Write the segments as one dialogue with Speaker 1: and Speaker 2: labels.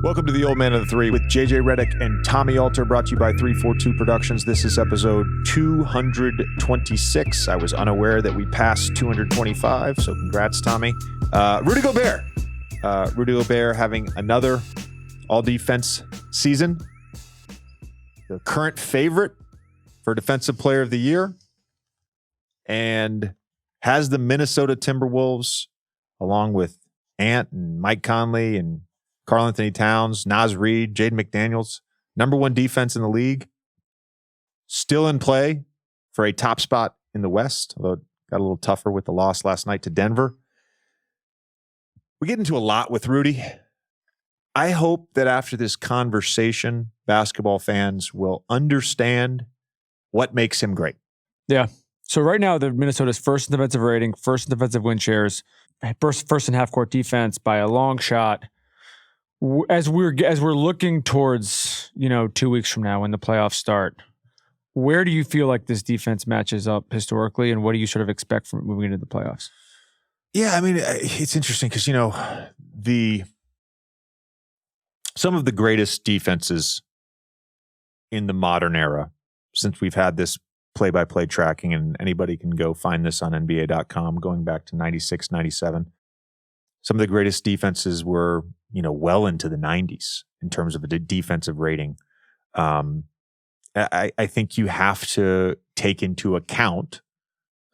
Speaker 1: Welcome to the Old Man of the Three with JJ Redick and Tommy Alter, brought to you by 342 Productions. This is episode 226. I was unaware that we passed 225, so congrats, Tommy. Rudy Gobert. Rudy Gobert having another all-defense season. The current favorite for Defensive Player of the Year. And has the Minnesota Timberwolves, along with Ant and Mike Conley and Karl-Anthony Towns, Naz Reid, Jaden McDaniels, number one defense in the league, still in play for a top spot in the West, although it got a little tougher with the loss last night to Denver. We get into a lot with Rudy. I hope that after this conversation, basketball fans will understand what makes him great.
Speaker 2: Yeah. So right now, the Minnesota's first in defensive rating, first in defensive win shares, first in half-court defense by a long shot. As we're looking towards 2 weeks from now when the playoffs start, where do you feel like this defense matches up historically, and what do you sort of expect from moving into the playoffs?
Speaker 1: Yeah, I mean, it's interesting because some of the greatest defenses in the modern era, since we've had this play-by-play tracking, and anybody can go find this on NBA.com going back to 96, 97. Some of the greatest defenses were, well into the 90s in terms of a defensive rating. I think you have to take into account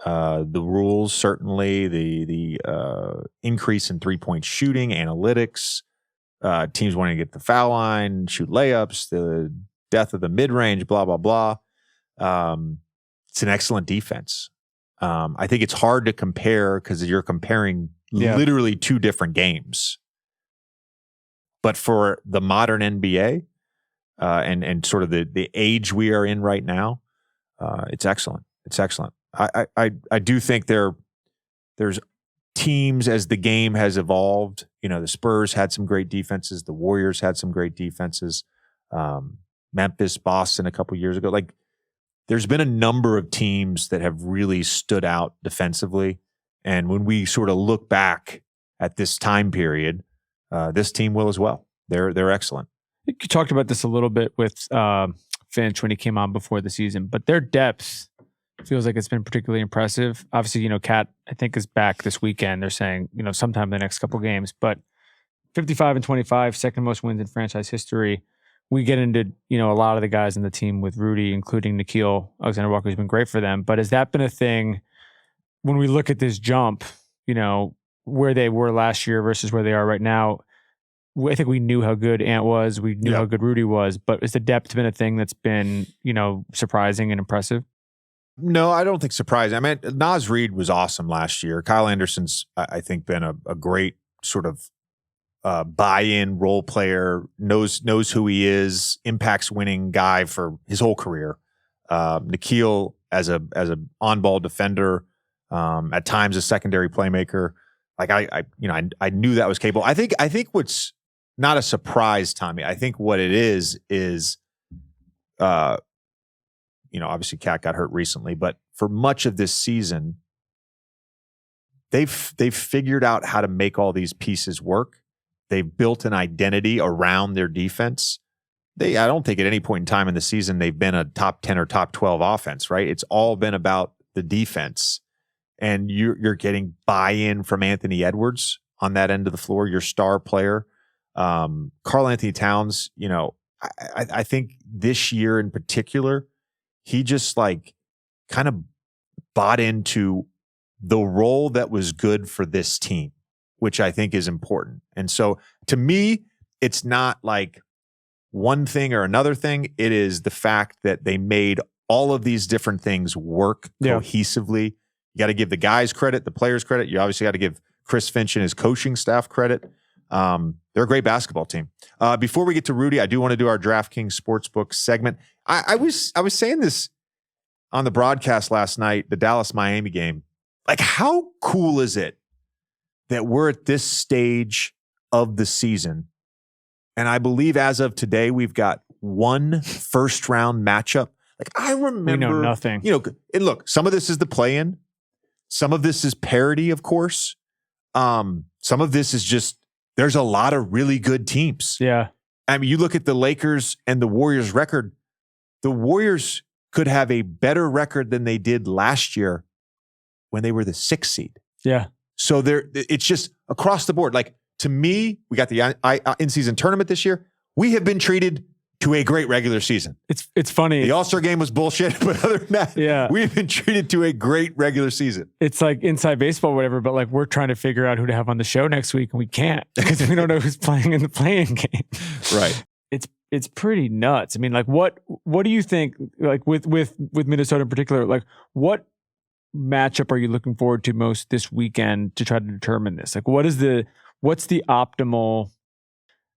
Speaker 1: the rules, certainly the increase in three-point shooting, analytics, teams wanting to get the foul line, shoot layups, the death of the mid-range, blah, blah, blah. It's an excellent defense. I think it's hard to compare because you're comparing literally two different games. But for the modern NBA and sort of the age we are in right now, it's excellent. It's excellent. I do think there's teams as the game has evolved. The Spurs had some great defenses. The Warriors had some great defenses. Memphis, Boston a couple years ago. There's been a number of teams that have really stood out defensively. And when we sort of look back at this time period, this team will as well. They're excellent.
Speaker 2: I think you talked about this a little bit with Finch when he came on before the season, but their depth feels like it's been particularly impressive. Obviously, Cat, I think, is back this weekend. They're saying, sometime in the next couple games, but 55-25, second most wins in franchise history. We get into, a lot of the guys in the team with Rudy, including Nickeil Alexander-Walker, who's been great for them. But has that been a thing when we look at this jump, where they were last year versus where they are right now? I think we knew how good Ant was. We knew how good Rudy was. But has the depth been a thing that's been, surprising and impressive?
Speaker 1: No, I don't think surprising. I mean, Naz Reid was awesome last year. Kyle Anderson's, I think, been a great sort of buy-in role player, knows who he is, impacts winning guy for his whole career. Nickeil as a on-ball defender, at times a secondary playmaker. I knew that was capable. I think what's not a surprise, Tommy. I think what it is obviously Cat got hurt recently, but for much of this season, they've figured out how to make all these pieces work. They've built an identity around their defense. I don't think at any point in time in the season they've been a top 10 or top 12 offense, right? It's all been about the defense. And you're getting buy-in from Anthony Edwards on that end of the floor, your star player. Karl-Anthony Towns, I think this year in particular, he just kind of bought into the role that was good for this team, which I think is important. And so to me, it's not like one thing or another thing. It is the fact that they made all of these different things work cohesively. You got to give the guys credit, the players credit. You obviously got to give Chris Finch and his coaching staff credit. They're a great basketball team. Before we get to Rudy, I do want to do our DraftKings Sportsbook segment. I was saying this on the broadcast last night, the Dallas-Miami game. How cool is it that we're at this stage of the season? And I believe as of today, we've got one first-round matchup. I remember...
Speaker 2: We know nothing.
Speaker 1: And look, some of this is the play-in. Some of this is parity, of course. Some of this is just there's a lot of really good teams.
Speaker 2: Yeah.
Speaker 1: I mean, you look at the Lakers and the Warriors record, the Warriors could have a better record than they did last year when they were the 6th seed.
Speaker 2: Yeah.
Speaker 1: So it's just across the board. Like, to me, we got the in-season tournament this year. We have been treated to a great regular season.
Speaker 2: It's funny.
Speaker 1: The All-Star game was bullshit, but other than that,
Speaker 2: yeah,
Speaker 1: we've been treated to a great regular season.
Speaker 2: It's like inside baseball or whatever, but like we're trying to figure out who to have on the show next week, and we can't because we don't know who's playing in the playing game.
Speaker 1: Right.
Speaker 2: It's pretty nuts. I mean, like what do you think, like with Minnesota in particular, like what matchup are you looking forward to most this weekend to try to determine this? Like what's the optimal,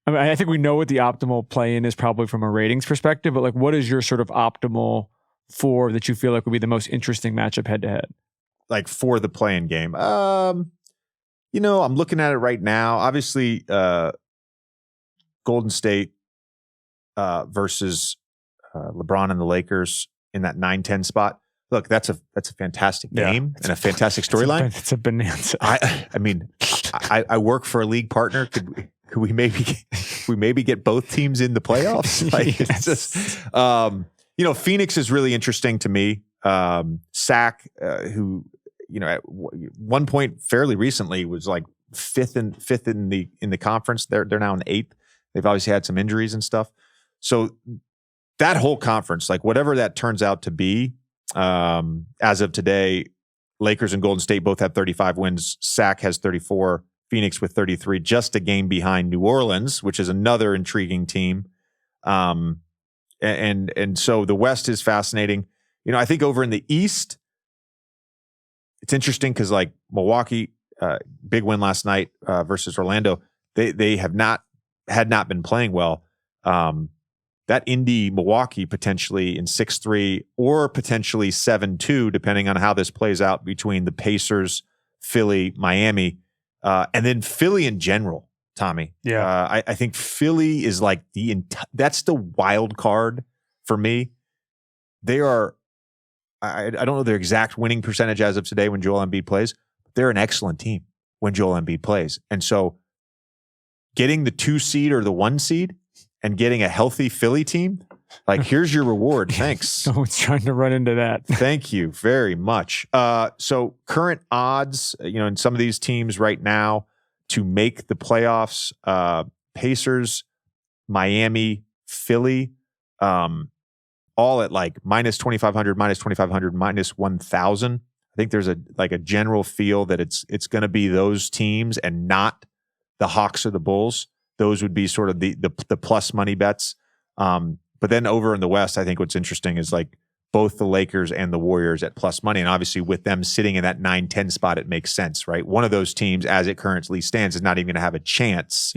Speaker 2: I mean, I think we know what the optimal play-in is probably from a ratings perspective, but like what is your sort of optimal four that you feel like would be the most interesting matchup head-to-head?
Speaker 1: Like for the play-in game? I'm looking at it right now. Obviously, Golden State versus LeBron and the Lakers in that 9-10 spot. Look, that's a fantastic game and a fantastic storyline.
Speaker 2: It's a bonanza.
Speaker 1: I mean, I work for a league partner. Could we maybe get both teams in the playoffs? Like,
Speaker 2: yes.
Speaker 1: It's just, Phoenix is really interesting to me. Sac, who, at one point fairly recently was like fifth in the conference. They're now in 8th. They've obviously had some injuries and stuff. So that whole conference, like whatever that turns out to be, as of today, Lakers and Golden State both have 35 wins. Sac has 34. Phoenix with 33, just a game behind New Orleans, which is another intriguing team. And so the West is fascinating. I think over in the East, it's interesting because like Milwaukee, big win last night versus Orlando. They had not been playing well. That Indy Milwaukee potentially in 6-3 or potentially 7-2, depending on how this plays out between the Pacers, Philly, Miami. And then Philly in general, Tommy.
Speaker 2: Yeah.
Speaker 1: I think Philly is like that's the wild card for me. They are, I don't know their exact winning percentage as of today when Joel Embiid plays, but they're an excellent team when Joel Embiid plays. And so getting the 2 seed or the 1 seed and getting a healthy Philly team, like here's your reward. Thanks.
Speaker 2: No one's trying to run into that.
Speaker 1: Thank you very much. So current odds, in some of these teams right now to make the playoffs, Pacers, Miami, Philly, all at like minus 2,500, minus 1,000. I think there's a general feel that it's going to be those teams and not the Hawks or the Bulls. Those would be sort of the plus money bets. But then over in the West, I think what's interesting is like both the Lakers and the Warriors at plus money. And obviously with them sitting in that 9-10 spot, it makes sense, right? One of those teams, as it currently stands, is not even going to have a chance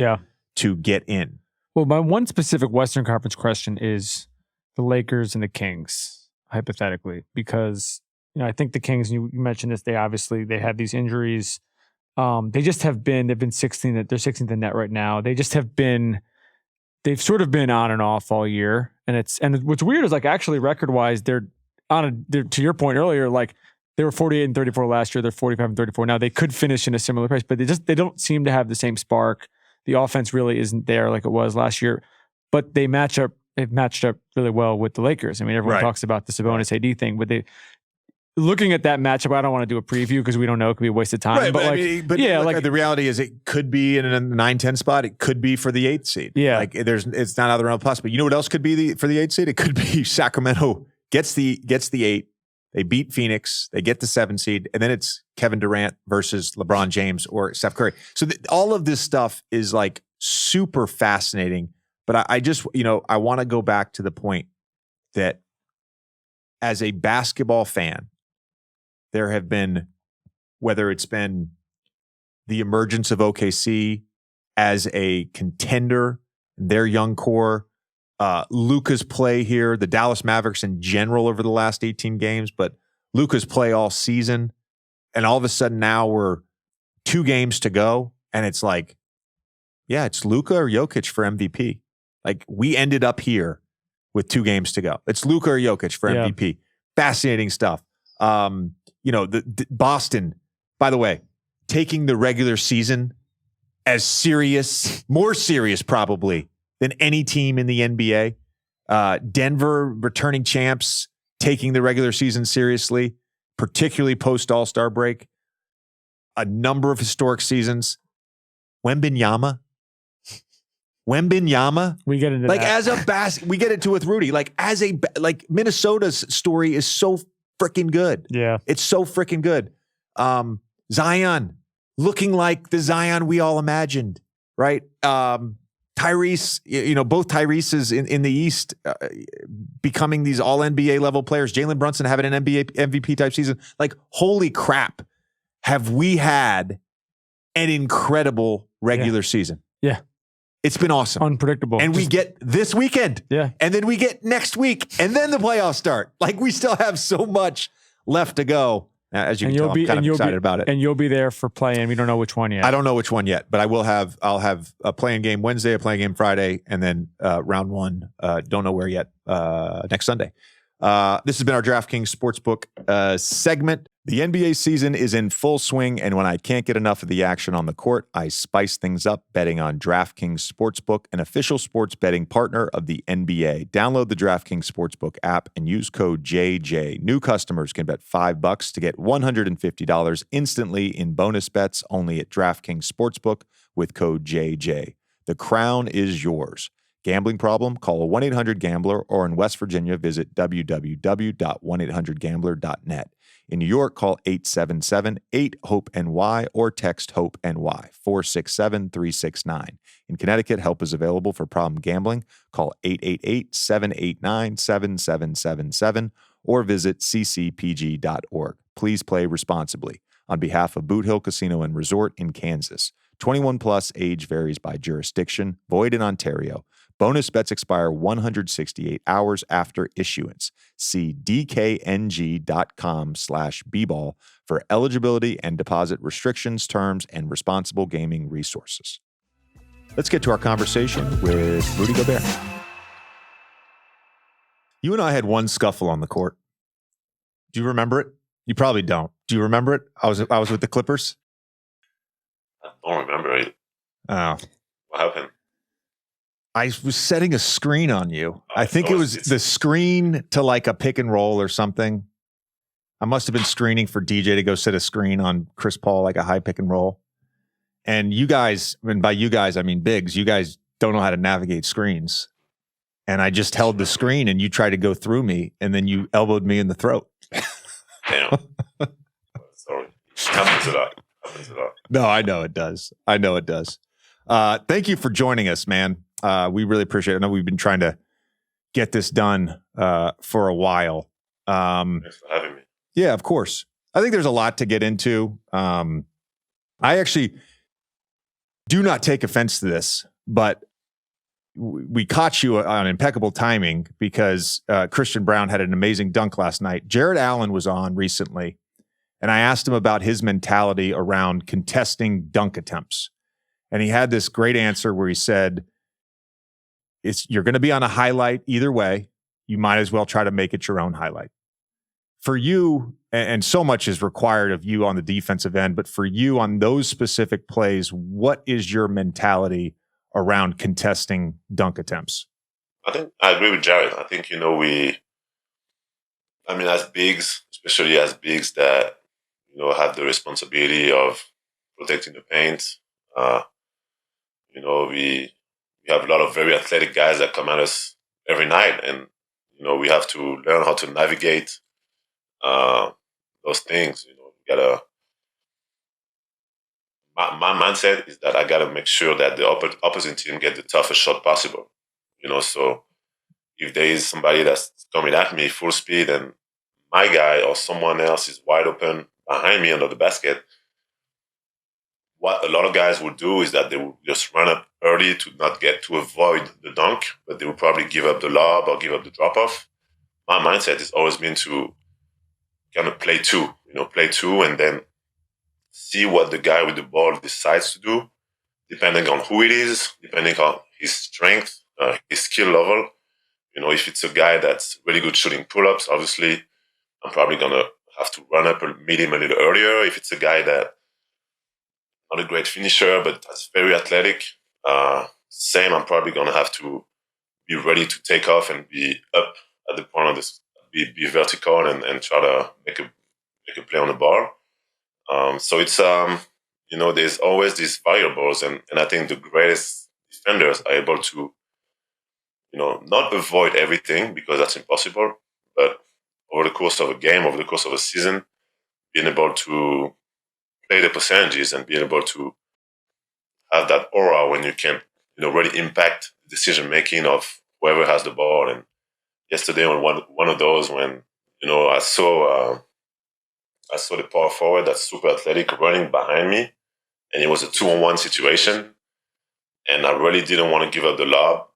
Speaker 1: to get in.
Speaker 2: Well, my one specific Western Conference question is the Lakers and the Kings, hypothetically, because I think the Kings, you mentioned this, they have these injuries. They've been 16th, they're 16th in net right now. They've sort of been on and off all year. And what's weird is like actually record wise, they're to your point earlier, like they were 48 and 34 last year. They're 45 and 34 now. They could finish in a similar place, but they don't seem to have the same spark. The offense really isn't there like it was last year, but they've matched up really well with the Lakers. I mean, everyone talks about the Sabonis AD thing, but looking at that matchup, I don't want to do a preview because we don't know. It could be a waste of time.
Speaker 1: Right,
Speaker 2: but
Speaker 1: the reality is it could be in a 9-10 spot. It could be for the 8th seed.
Speaker 2: Yeah.
Speaker 1: Like it's not out of the realm of possibility. You know what else could be for the 8th seed? It could be Sacramento gets the 8. They beat Phoenix. They get the 7 seed. And then it's Kevin Durant versus LeBron James or Steph Curry. So all of this stuff is like super fascinating. But I just, I want to go back to the point that as a basketball fan, there have been, whether it's been the emergence of OKC as a contender, their young core, Luka's play here, the Dallas Mavericks in general over the last 18 games, but Luka's play all season. And all of a sudden now we're 2 games to go. And it's like, yeah, it's Luka or Jokic for MVP. Like we ended up here with 2 games to go. It's Luka or Jokic for MVP. Fascinating stuff. The Boston, by the way, taking the regular season as serious, more serious probably than any team in the NBA. Denver, returning champs, taking the regular season seriously, particularly post All-Star break. A number of historic seasons. Wembanyama.
Speaker 2: We get into
Speaker 1: like
Speaker 2: that.
Speaker 1: as a we get into with Rudy. Like Minnesota's story is so freaking good.
Speaker 2: Yeah,
Speaker 1: it's so freaking good. Zion looking like the Zion we all imagined, right? Tyrese, both Tyrese's in the East becoming these all NBA level players. Jalen Brunson having an NBA MVP type season. Like, holy crap, have we had an incredible regular season?
Speaker 2: Yeah.
Speaker 1: It's been awesome.
Speaker 2: Unpredictable.
Speaker 1: And we get this weekend.
Speaker 2: Yeah.
Speaker 1: And then we get next week. And then the playoffs start. Like, we still have so much left to go. As you can tell, I'm kind of excited about it.
Speaker 2: And you'll be there for play-in. We don't know which one yet.
Speaker 1: I don't know which one yet, but I'll have a play-in game Wednesday, a play-in game Friday, and then round one, don't know where yet, next Sunday. This has been our DraftKings Sportsbook segment. The NBA season is in full swing, and when I can't get enough of the action on the court, I spice things up betting on DraftKings Sportsbook, an official sports betting partner of the NBA. Download the DraftKings Sportsbook app and use code JJ. New customers can bet $5 to get $150 instantly in bonus bets only at DraftKings Sportsbook with code JJ. The crown is yours. Gambling problem? Call 1-800-GAMBLER, or in West Virginia, visit www.1800gambler.net. In New York, call 877-8-HOPE-NY or text HOPE-NY 467-369. In Connecticut, help is available for problem gambling. Call 888-789-7777 or visit ccpg.org. Please play responsibly. On behalf of Boot Hill Casino and Resort in Kansas, 21 plus, age varies by jurisdiction, void in Ontario. Bonus bets expire 168 hours after issuance. See dkng.com/bball for eligibility and deposit restrictions, terms, and responsible gaming resources. Let's get to our conversation with Rudy Gobert. You and I had one scuffle on the court. Do you remember it? You probably don't. Do you remember it? I was with the Clippers.
Speaker 3: I don't remember it.
Speaker 1: Oh.
Speaker 3: What happened?
Speaker 1: I was setting a screen on you. I think it was the screen to like a pick and roll or something. I must have been screening for DJ to go set a screen on Chris Paul, like a high pick and roll. And you guys, and by you guys, I mean Biggs, you guys don't know how to navigate screens. And I just held the screen and you tried to go through me and then you elbowed me in the throat.
Speaker 3: Damn. Sorry. Happens a lot.
Speaker 1: No, I know it does. Thank you for joining us, man. We really appreciate it. I know we've been trying to get this done for a while.
Speaker 3: Thanks for having me.
Speaker 1: Yeah, of course. I think there's a lot to get into. I actually do not take offense to this, but we caught you on impeccable timing because Christian Brown had an amazing dunk last night. Jared Allen was on recently, and I asked him about his mentality around contesting dunk attempts. And he had this great answer where he said, you're going to be on a highlight either way. You might as well try to make it your own highlight. For you, and so much is required of you on the defensive end, but for you on those specific plays, what is your mentality around contesting dunk attempts?
Speaker 3: I think I agree with Jared. I think, as bigs, especially as bigs that, have the responsibility of protecting the paint, we have a lot of very athletic guys that come at us every night, and we have to learn how to navigate those things. My mindset is that I gotta make sure that the opposing team get the toughest shot possible. So if there is somebody that's coming at me full speed and my guy or someone else is wide open behind me under the basket, what a lot of guys would do is that they would just run up early to avoid the dunk, but they would probably give up the lob or give up the drop-off. My mindset has always been to kind of play two and then see what the guy with the ball decides to do, depending on who it is, depending on his strength, his skill level. If it's a guy that's really good shooting pull-ups, obviously, I'm probably going to have to run up and meet him a little earlier. If it's a guy that not a great finisher, but that's very athletic. Same, I'm probably going to have to be ready to take off and be up at the point of this, be vertical and try to make a play on the ball. So it's, there's always these variables, and I think the greatest defenders are able to, not avoid everything because that's impossible, but over the course of a game, over the course of a season, being able to play the percentages and being able to have that aura when you can, really impact the decision making of whoever has the ball. And yesterday on one of those when, I saw the power forward that's super athletic running behind me, and it was a 2-on-1 situation, and I really didn't want to give up the lob,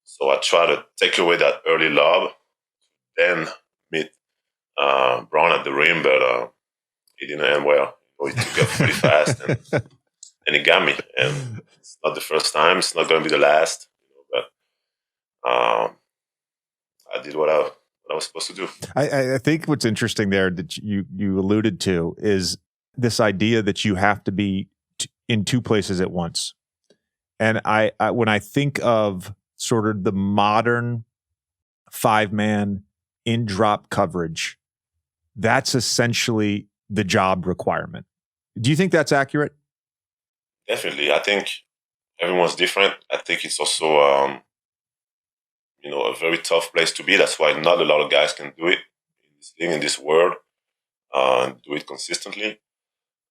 Speaker 3: so I tried to take away that early lob, then meet Brown at the rim, but it didn't end well. He took up pretty fast, and it got me. And it's not the first time; it's not going to be the last. But I did what I was supposed to do.
Speaker 1: I think what's interesting there that you alluded to is this idea that you have to be in two places at once. And I when I think of sort of the modern 5-man in drop coverage, that's essentially the job requirement. Do you think that's accurate?
Speaker 3: Definitely. I think everyone's different. I think it's also a very tough place to be. That's why not a lot of guys can do it in this thing, in this world, do it consistently.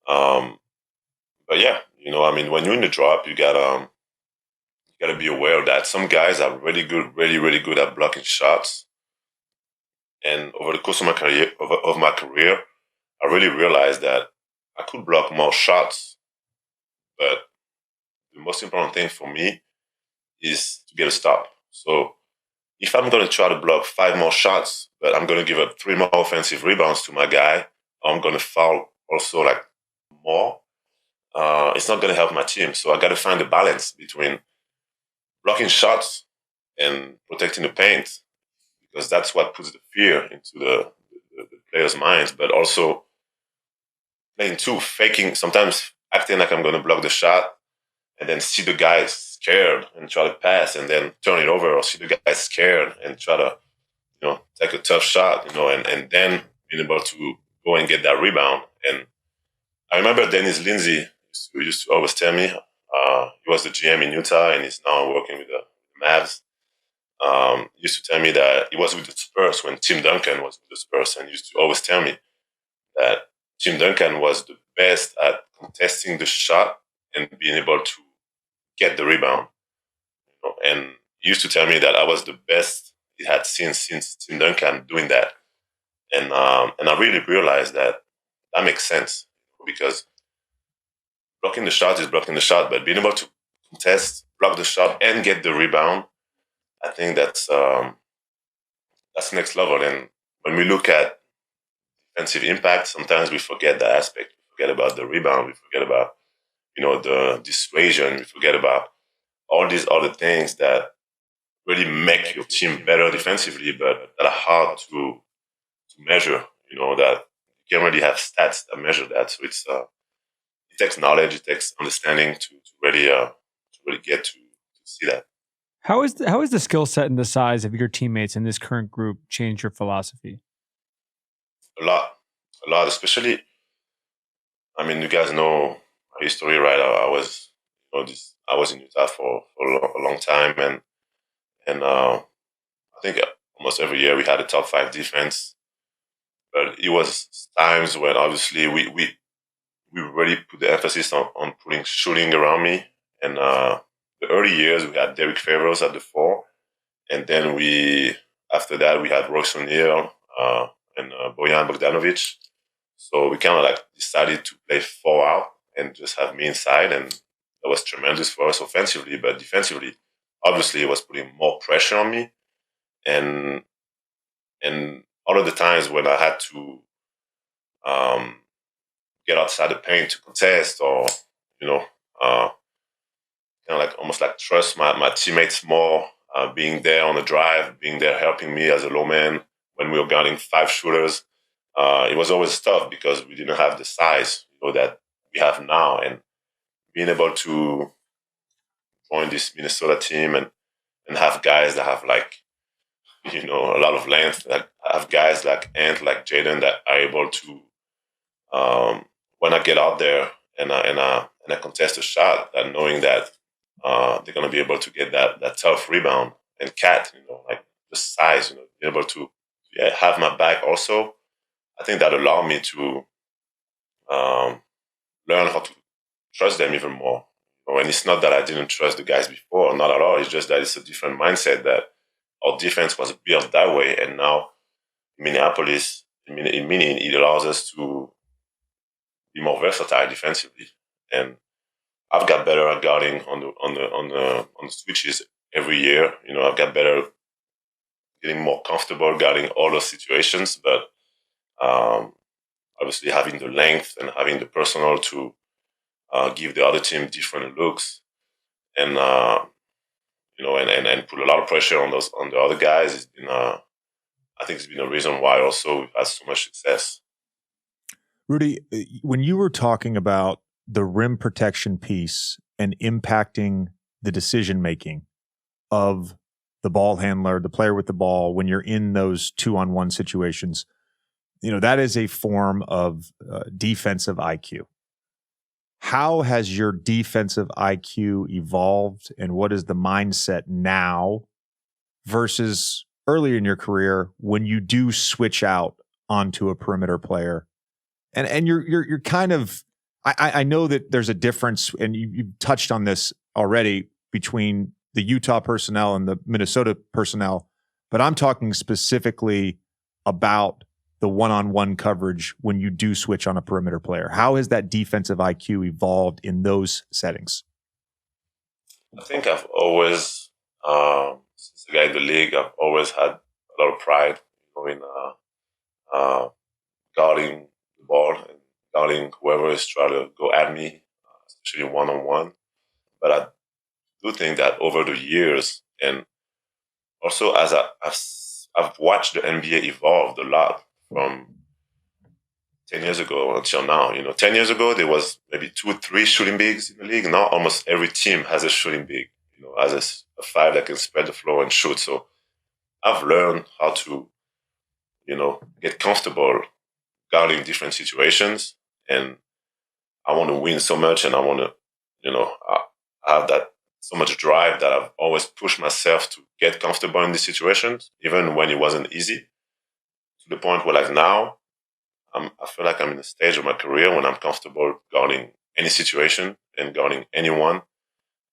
Speaker 3: But yeah, when you're in the drop, you gotta be aware of that. Some guys are really good, really, really good at blocking shots. And over the course of my career, I really realized that I could block more shots, but the most important thing for me is to get a stop. So if I'm going to try to block 5 more shots, but I'm going to give up 3 more offensive rebounds to my guy, I'm going to foul also like more. It's not going to help my team. So I got to find a balance between blocking shots and protecting the paint, because that's what puts the fear into the players' minds. But also playing too, faking, sometimes acting like I'm going to block the shot, and then see the guy scared and try to pass and then turn it over, or see the guy scared and try to, take a tough shot, and then being able to go and get that rebound. And I remember Dennis Lindsay used to always tell me, he was the GM in Utah and he's now working with the Mavs. He used to tell me that he was with the Spurs when Tim Duncan was with the Spurs, and he used to always tell me that Tim Duncan was the best at contesting the shot and being able to get the rebound. And he used to tell me that I was the best he had seen since Tim Duncan doing that. And I really realized that makes sense, because blocking the shot is blocking the shot, but being able to contest, block the shot, and get the rebound, I think that's next level. And when we look at defensive impact, sometimes we forget that aspect. We forget about the rebound. We forget about the dissuasion. We forget about all these other things that really make your team better defensively, but that are hard to measure. That you can't really have stats that measure that. So it's it takes knowledge, it takes understanding to really get to see that.
Speaker 2: How is the skill set and the size of your teammates in this current group changed your philosophy?
Speaker 3: A lot, especially. I mean, you guys know my history, right? I was, I was in Utah for a long time, and I think almost every year we had a top 5 defense. But it was times when obviously we really put the emphasis on putting shooting around me. And the early years we had Derek Favors at the 4, and then after that we had Royce O'Neal and Bojan Bogdanovic. So we kind of like decided to play 4 out and just have me inside, and that was tremendous for us offensively. But defensively, obviously, it was putting more pressure on me, and all of the times when I had to get outside the paint to contest, or kind of like almost like trust my teammates more, being there on the drive, being there helping me as a low man when we were guarding 5 shooters. It was always tough because we didn't have the size that we have now, and being able to join this Minnesota team and have guys that have like, a lot of length, like have guys like Ant, like Jaden that are able to, when I get out there and I contest a shot, and knowing that they're going to be able to get that tough rebound, and Cat, like the size, be able to have my back also. I think that allowed me to learn how to trust them even more. And it's not that I didn't trust the guys before, not at all. It's just that it's a different mindset that our defense was built that way. And now in Minneapolis, in Mini, it allows us to be more versatile defensively. And I've got better at guarding on the switches every year. I've got better, getting more comfortable guarding all those situations. But obviously having the length and having the personnel to give the other team different looks, and and put a lot of pressure on the other guys. It's been, I think, it's been a reason why also we've had so much success.
Speaker 1: Rudy, when you were talking about the rim protection piece and impacting the decision making of the ball handler, the player with the ball, when you're in those 2-on-1 situations, that is a form of defensive IQ. How has your defensive IQ evolved, and what is the mindset now versus earlier in your career when you do switch out onto a perimeter player? And you're kind of, I know that there's a difference, and you touched on this already, between the Utah personnel and the Minnesota personnel, but I'm talking specifically about the one-on-one coverage when you do switch on a perimeter player. How has that defensive IQ evolved in those settings?
Speaker 3: I think I've always, since I got in the league, I've always had a lot of pride in guarding the ball and guarding whoever is trying to go at me, especially one-on-one. But I do think that over the years, and also as I've watched the NBA evolve a lot, from 10 years ago until now. 10 years ago, there was maybe 2-3 shooting bigs in the league. Now almost every team has a shooting big, has a five that can spread the floor and shoot. So I've learned how to, get comfortable guarding different situations. And I want to win so much, and I want to, I have that so much drive that I've always pushed myself to get comfortable in these situations, even when it wasn't easy. To the point where, like, now, I feel like I'm in a stage of my career when I'm comfortable guarding any situation and guarding anyone.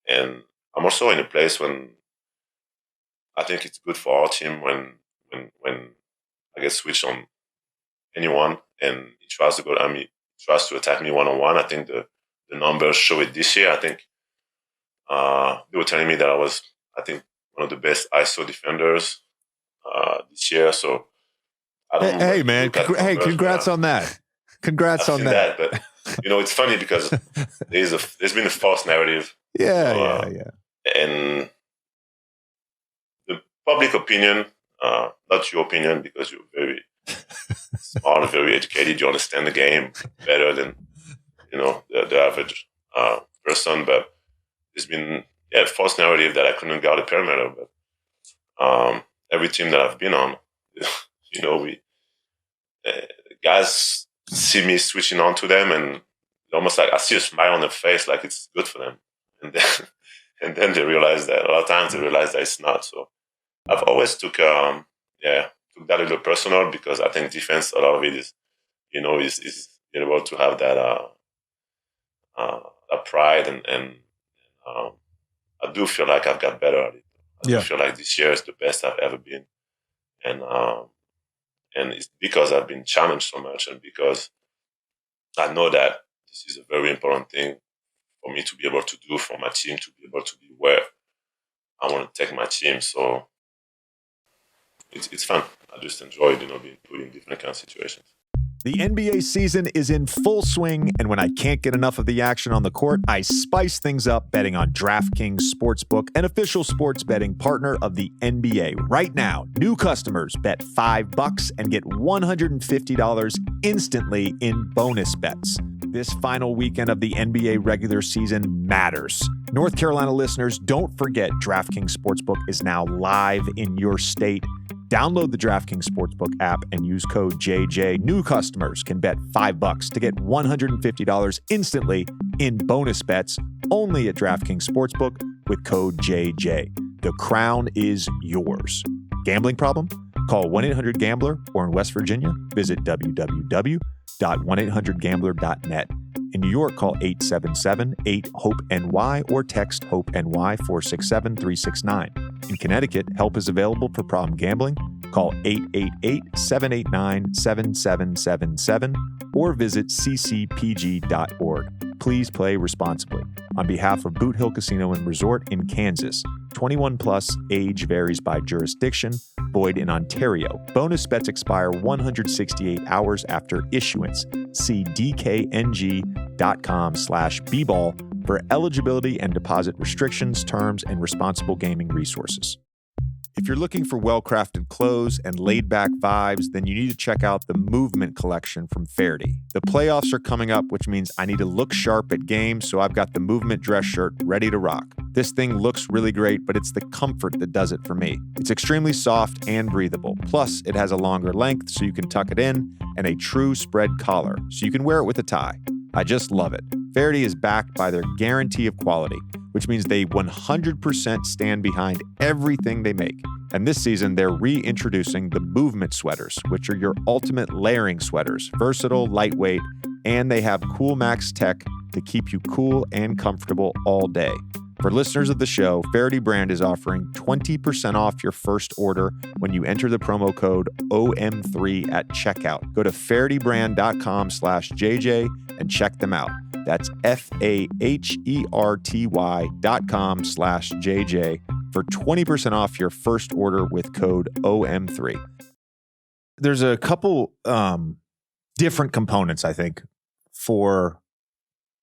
Speaker 3: And I'm also in a place when I think it's good for our team when I get switched on anyone and he tries to go at me, tries to attack me one-on-one. I think the numbers show it this year. I think they were telling me that I was, one of the best ISO defenders this year. So,
Speaker 1: hey man, congrats on that. Congrats on that.
Speaker 3: But it's funny because there's been a false narrative.
Speaker 1: Yeah.
Speaker 3: And the public opinion, not your opinion, because you're very smart, very educated, you understand the game better than the average person. But there's been false narrative that I couldn't guard the perimeter. But every team that I've been on, guys see me switching on to them, and almost like I see a smile on their face, like it's good for them, and then they realize that a lot of times they realize that it's not. So I've always took that a little personal, because I think defense, a lot of it is is being able to have that pride, and I do feel like I've got better at it. I do feel like this year is the best I've ever been, and it's because I've been challenged so much, and because I know that this is a very important thing for me to be able to do, for my team to be able to be where I want to take my team. So it's fun. I just enjoy, being put in different kind of situations.
Speaker 1: The NBA season is in full swing, and when I can't get enough of the action on the court, I spice things up betting on DraftKings Sportsbook, an official sports betting partner of the NBA. Right now, new customers bet $5 and get $150 instantly in bonus bets. This final weekend of the NBA regular season matters. North Carolina listeners, don't forget DraftKings Sportsbook is now live in your state. Download the DraftKings Sportsbook app and use code JJ. New customers can bet $5 to get $150 instantly in bonus bets only at DraftKings Sportsbook with code JJ. The crown is yours. Gambling problem? Call 1-800-GAMBLER or in West Virginia, visit www.1800gambler.net. In New York, call 877-8-HOPE-NY or text HOPE-NY 467-369. In Connecticut, help is available for problem gambling. Call 888-789-7777 or visit ccpg.org. Please play responsibly. On behalf of Boot Hill Casino and Resort in Kansas, 21 plus, age varies by jurisdiction, void in Ontario. Bonus bets expire 168 hours after issuance. See dkng.com/bball for eligibility and deposit restrictions, terms, and responsible gaming resources. If you're looking for well-crafted clothes and laid-back vibes, then you need to check out the Movement collection from Faherty. The playoffs are coming up, which means I need to look sharp at games, so I've got the Movement dress shirt ready to rock. This thing looks really great, but it's the comfort that does it for me. It's extremely soft and breathable. Plus, it has a longer length so you can tuck it in, and a true spread collar so you can wear it with a tie. I just love it. Faherty is backed by their guarantee of quality, which means they 100% stand behind everything they make. And this season, they're reintroducing the Movement sweaters, which are your ultimate layering sweaters, versatile, lightweight, and they have Cool Max tech to keep you cool and comfortable all day. For listeners of the show, Faherty brand is offering 20% off your first order when you enter the promo code OM3 at checkout. Go to fahertybrand.com/JJ and check them out. That's FAHERTY.com/JJ for 20% off your first order with code OM3. There's a couple different components, I think, for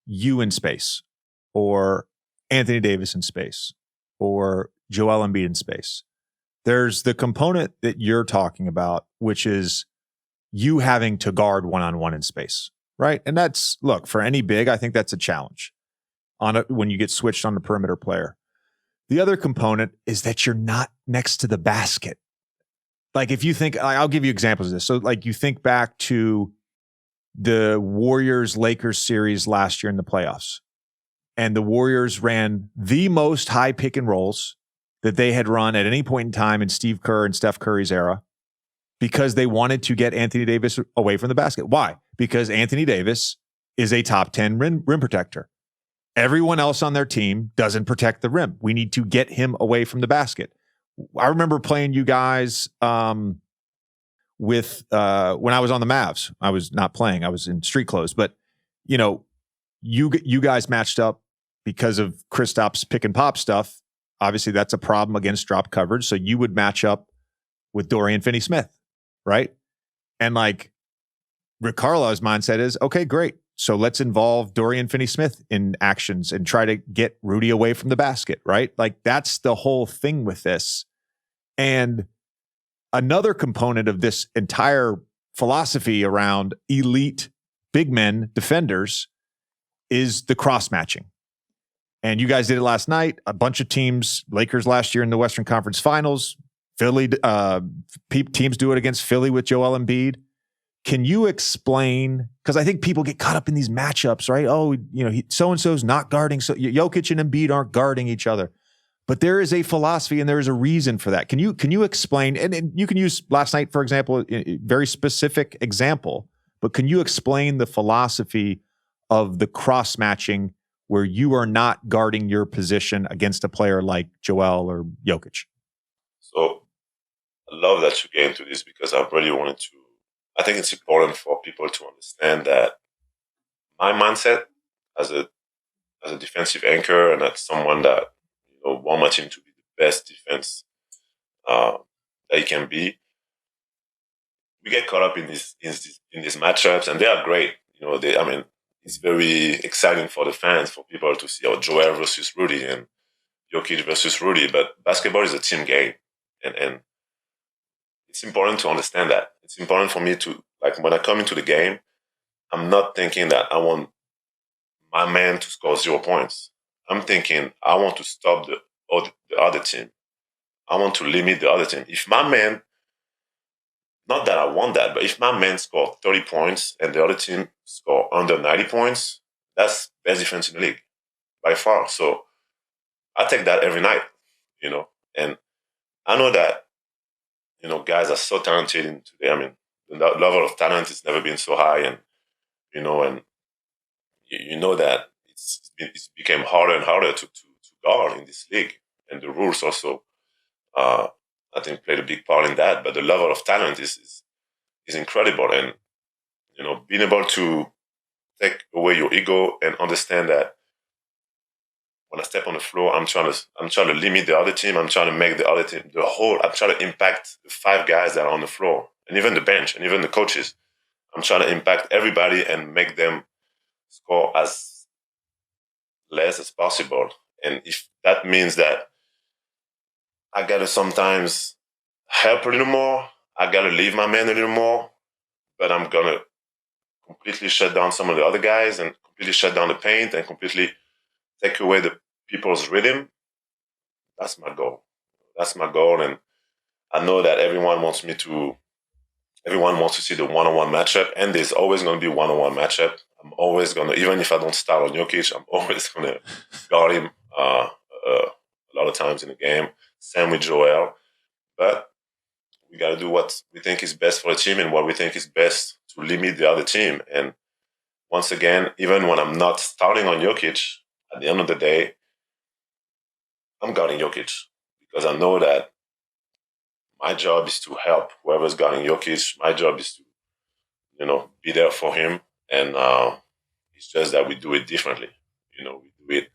Speaker 1: you in space, or Anthony Davis in space, or Joel Embiid in space. There's the component that you're talking about, which is you having to guard one-on-one in space, right? And that's, look, for any big, I think that's a challenge when you get switched on the perimeter player. The other component is that you're not next to the basket. Like if you think, I'll give you examples of this. So like you think back to the Warriors-Lakers series last year in the playoffs. And the Warriors ran the most high pick and rolls that they had run at any point in time in Steve Kerr and Steph Curry's era because they wanted to get Anthony Davis away from the basket. Why? Because Anthony Davis is a top 10 rim protector. Everyone else on their team doesn't protect the rim. We need to get him away from the basket. I remember playing you guys with when I was on the Mavs. I was not playing. I was in street clothes. But, you know, you guys matched up because of Kristaps pick and pop stuff. Obviously, that's a problem against drop coverage. So you would match up with Dorian Finney-Smith, right? And like Rick Carlisle's mindset is, okay, great. So let's involve Dorian Finney-Smith in actions and try to get Rudy away from the basket, right? Like that's the whole thing with this. And another component of this entire philosophy around elite big men defenders is the cross matching. And you guys did it last night. A bunch of teams, Lakers last year in the Western Conference Finals, Philly, teams do it against Philly with Joel Embiid. Can you explain, because I think people get caught up in these matchups, right? Oh, you know, so-and-so's not guarding, so Jokic and Embiid aren't guarding each other. But there is a philosophy and there is a reason for that. Can you explain, and you can use last night, for example, a very specific example, but can you explain the philosophy of the cross-matching where you are not guarding your position against a player like Joel or Jokic?
Speaker 3: So I love that you get into this because I really wanted to. I think it's important for people to understand that my mindset as a defensive anchor and as someone that want my team to be the best defense that it can be. We get caught up in these matchups, and they are great. It's very exciting for the fans, for people to see Joel versus Rudy and Jokic versus Rudy. But basketball is a team game, and it's important to understand that. It's important for me to, like, when I come into the game, I'm not thinking that I want my man to score 0 points. I'm thinking I want to stop the other team. I want to limit the other team. If my man, not that I want that, but if my man score 30 points and the other team score under 90 points, that's best defense in the league by far. So I take that every night, and I know that, guys are so talented in today. I mean, the level of talent has never been so high, and, and you know that it's became harder and harder to guard in this league. And the rules also, I think, played a big part in that. But the level of talent is incredible. And, being able to take away your ego and understand that when I step on the floor, I'm trying to limit the other team. I'm trying to make the other team, I'm trying to impact the 5 guys that are on the floor, and even the bench, and even the coaches. I'm trying to impact everybody and make them score as less as possible. And if that means that I gotta sometimes help a little more, I gotta leave my man a little more, but I'm gonna completely shut down some of the other guys and completely shut down the paint and completely take away the people's rhythm. That's my goal. And I know that everyone wants to see the one-on-one matchup, and there's always going to be one-on-one matchup. I'm always going to, even if I don't start on Jokic, I'm always going to guard him a lot of times in the game. Same with Joel. But we got to do what we think is best for the team and what we think is best to limit the other team. And once again, even when I'm not starting on Jokic, at the end of the day, I'm guarding Jokic because I know that my job is to help whoever's guarding Jokic. My job is to, be there for him. And it's just that we do it differently. We do it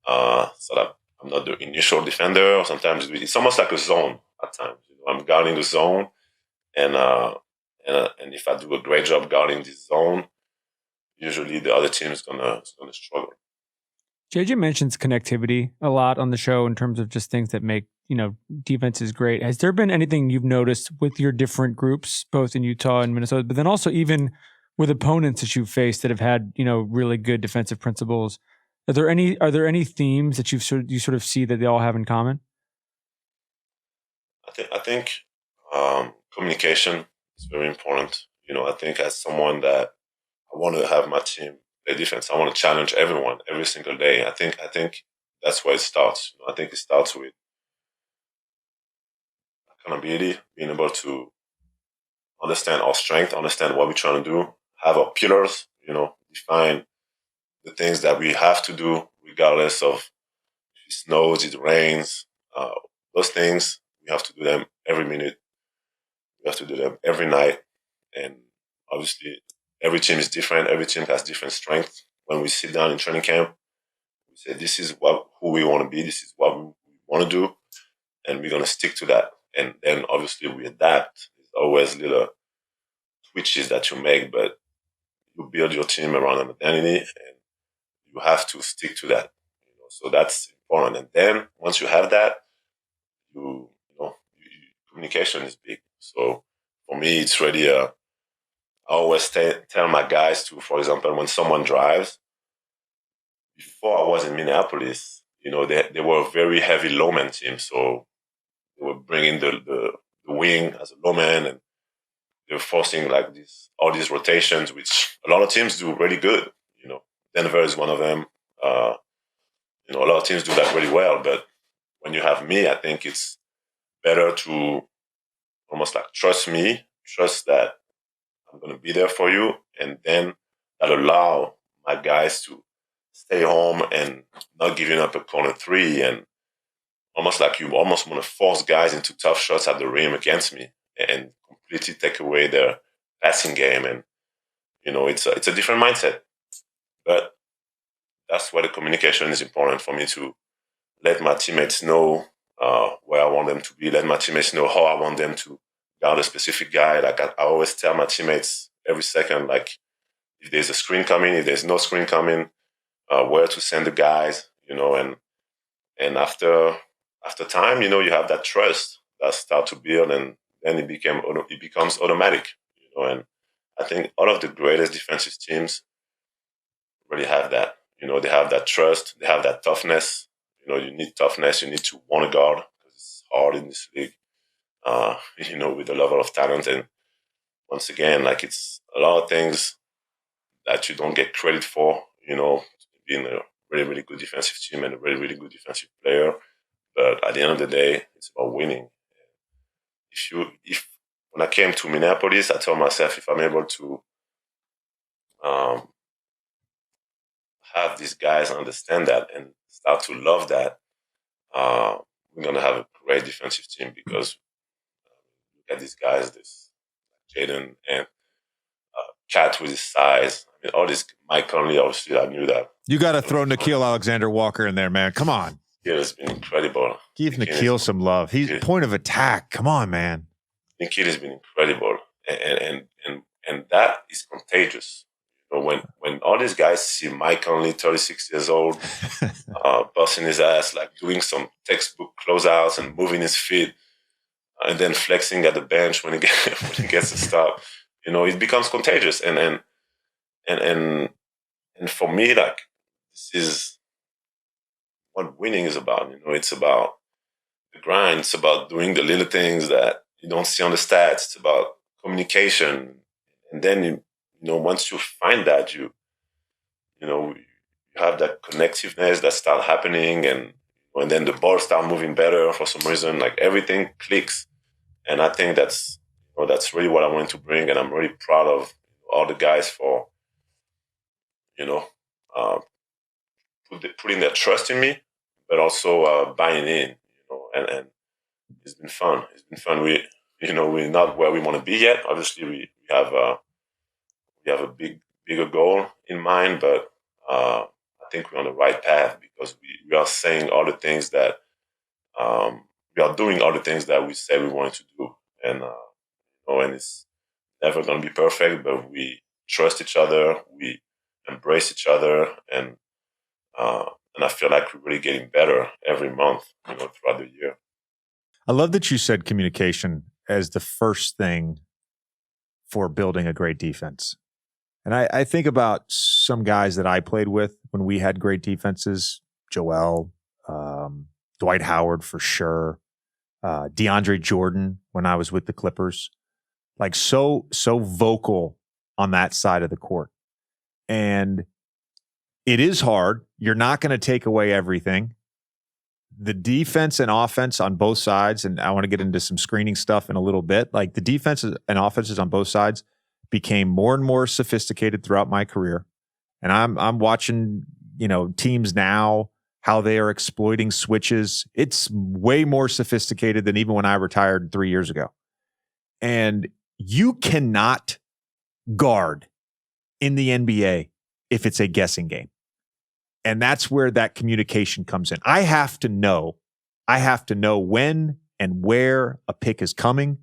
Speaker 3: so that I'm not the initial defender. Or sometimes it's almost like a zone at times. I'm guarding the zone, and if I do a great job guarding this zone, usually the other team is gonna struggle.
Speaker 2: JJ mentions connectivity a lot on the show in terms of just things that make, defenses great. Has there been anything you've noticed with your different groups, both in Utah and Minnesota, but then also even with opponents that you've faced that have had, really good defensive principles? Are there any themes that you sort of see that they all have in common?
Speaker 3: I think communication is very important. I think as someone that I want to have my team play defense, I want to challenge everyone every single day. I think that's where it starts. I think it starts with accountability, being able to understand our strength, understand what we're trying to do, have our pillars, define the things that we have to do regardless of if it snows, it rains, those things, we have to do them every minute. We have to do them every night. And obviously, every team is different. Every team has different strengths. When we sit down in training camp, we say, this is who we want to be. This is what we want to do. And we're going to stick to that. And then obviously we adapt. There's always little twitches that you make, but you build your team around an identity and you have to stick to that. So that's important. And then once you have that, communication is big. So for me, it's really I always tell my guys to, for example, when someone drives, before I was in Minneapolis, they were a very heavy low man team. So they were bringing the wing as a low man, and they were forcing like all these rotations, which a lot of teams do really good. Denver is one of them. A lot of teams do that really well. But when you have me, I think it's better to almost like trust me, trust that I'm going to be there for you, and then that allow my guys to stay home and not giving up a corner three, and almost like you almost want to force guys into tough shots at the rim against me and completely take away their passing game. And it's a different mindset, but that's why the communication is important for me to let my teammates know where I want them to be, let my teammates know how I want them to guard a specific guy. Like I always tell my teammates every second, like if there's a screen coming, if there's no screen coming, where to send the guys, and after time, you have that trust that start to build, and then it becomes automatic, and I think all of the greatest defensive teams really have that. They have that trust. They have that toughness. You need toughness. You need to want to guard because it's hard in this league. With the level of talent. And once again, like it's a lot of things that you don't get credit for, being a really, really good defensive team and a really, really good defensive player. But at the end of the day, it's about winning. If when I came to Minneapolis, I told myself if I'm able to have these guys understand that and start to love that, we're gonna have a great defensive team because look at these guys, this Jaden and Cat with his size. I mean, all this Mike Conley, obviously, I knew that.
Speaker 1: You got to throw Nickeil Alexander-Walker in there, man. Come on.
Speaker 3: It has been incredible.
Speaker 1: Give Nickeil some love. He's point of attack. Come on, man.
Speaker 3: Nickeil has been incredible, and that is contagious. When all these guys see Mike Conley, 36 years old, busting his ass, like doing some textbook closeouts and moving his feet, and then flexing at the bench when he gets to stop, it becomes contagious. And for me, like this is what winning is about. It's about the grind. It's about doing the little things that you don't see on the stats. It's about communication, and then once you find that, you have that connectiveness that start happening, and then the ball start moving better for some reason. Like everything clicks, and I think that's really what I wanted to bring, and I'm really proud of all the guys for putting their trust in me, but also buying in. And it's been fun. It's been fun. We're not where we want to be yet. Obviously, we have a bigger goal in mind, but I think we're on the right path because we are saying all the things that we are doing all the things that we said we wanted to do, and it's never going to be perfect, but we trust each other, we embrace each other, and I feel like we're really getting better every month, throughout the year.
Speaker 1: I love that you said communication as the first thing for building a great defense. And I think about some guys that I played with when we had great defenses, Joel, Dwight Howard for sure, DeAndre Jordan when I was with the Clippers, like so vocal on that side of the court. And it is hard. You're not going to take away everything. The defense and offense on both sides, and I want to get into some screening stuff in a little bit, like the defenses and offenses on both sides became more and more sophisticated throughout my career. And I'm watching, teams now, how they are exploiting switches. It's way more sophisticated than even when I retired 3 years ago. And you cannot guard in the NBA if it's a guessing game. And that's where that communication comes in. I have to know when and where a pick is coming.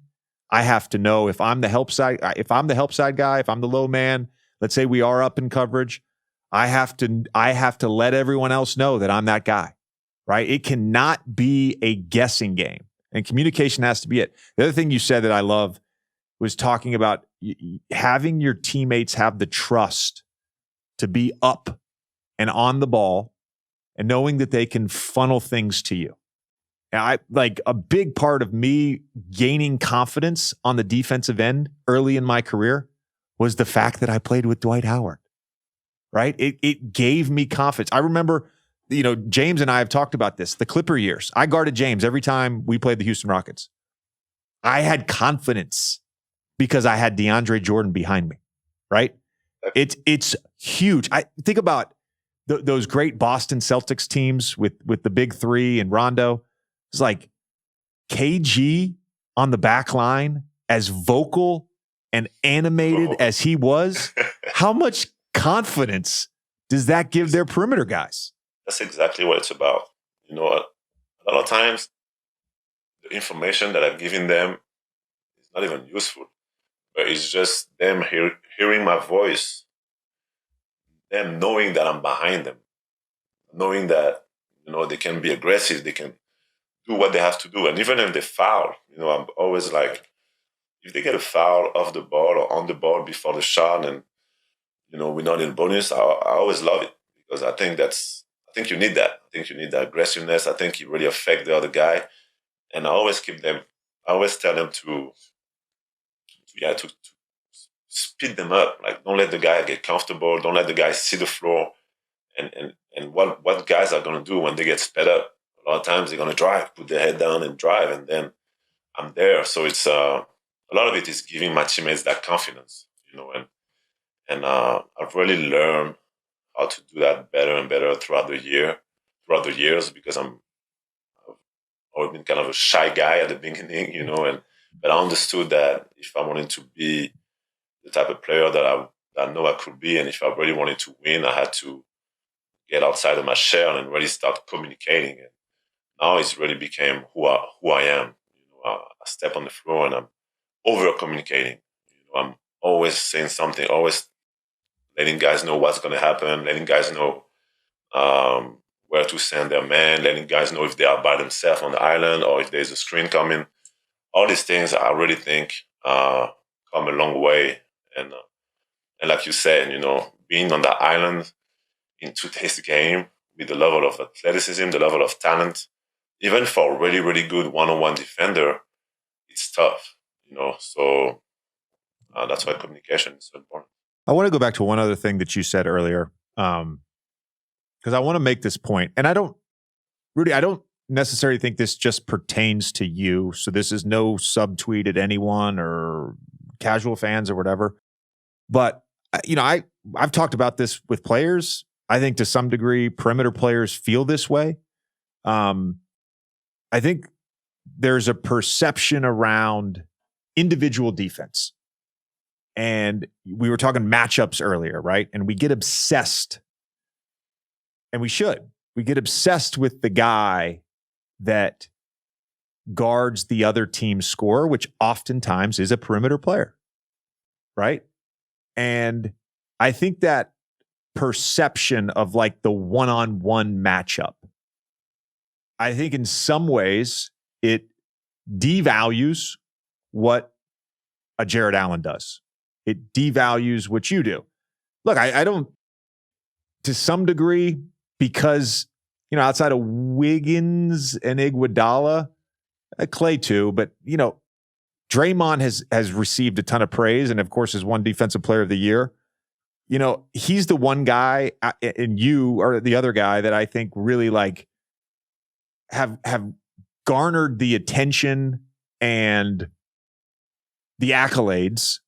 Speaker 1: I have to know if I'm the help side guy, if I'm the low man, let's say we are up in coverage, I have to let everyone else know that I'm that guy, right? It cannot be a guessing game, and communication has to be it. The other thing you said that I love was talking about having your teammates have the trust to be up and on the ball and knowing that they can funnel things to you. And a big part of me gaining confidence on the defensive end early in my career was the fact that I played with Dwight Howard, right? It gave me confidence. I remember, James and I have talked about this, the Clipper years. I guarded James every time we played the Houston Rockets. I had confidence because I had DeAndre Jordan behind me, right? It's huge. I think about those great Boston Celtics teams with the big three and Rondo. It's like KG on the back line, as vocal and animated as he was. How much confidence does that give their perimeter guys?
Speaker 3: That's exactly what it's about. A lot of times the information that I've given them is not even useful, but it's just them hearing my voice, them knowing that I'm behind them, knowing that, they can be aggressive, they can do what they have to do. And even if they foul, I'm always like, if they get a foul off the ball or on the ball before the shot and, we're not in bonus, I always love it because I think you need that. I think you need that aggressiveness. I think it really affects the other guy. And I always tell them to speed them up. Like, don't let the guy get comfortable. Don't let the guy see the floor. And what guys are going to do when they get sped up? A lot of times they're going to drive, put their head down and drive, and then I'm there. So it's a lot of it is giving my teammates that confidence, and I've really learned how to do that better and better throughout the years, because I've always been kind of a shy guy at the beginning, but I understood that if I wanted to be the type of player that I know I could be, and if I really wanted to win, I had to get outside of my shell and really start communicating. And now it's really became who I am. I step on the floor and I'm over communicating. I'm always saying something, always letting guys know what's going to happen, letting guys know where to send their man, letting guys know if they are by themselves on the island or if there's a screen coming. All these things I really think come a long way. And like you said, being on the island in today's game with the level of athleticism, the level of talent, even for a really, really good one-on-one defender, it's tough, So that's why communication is so important.
Speaker 1: I want to go back to one other thing that you said earlier, because I want to make this point. And Rudy, I don't necessarily think this just pertains to you. So this is no subtweet at anyone or casual fans or whatever. But, I've talked about this with players. I think to some degree, perimeter players feel this way. I think there's a perception around individual defense. And we were talking matchups earlier, right? And we get obsessed, and we should. We get obsessed with the guy that guards the other team's score, which oftentimes is a perimeter player, right? And I think that perception of like the one-on-one matchup, I think in some ways it devalues what a Jared Allen does. It devalues what you do. Look, I don't, to some degree, because, outside of Wiggins and Iguodala, Clay too, but, Draymond has received a ton of praise and, of course, is one defensive player of the year. He's the one guy, and you are the other guy that I think really have garnered the attention and the accolades,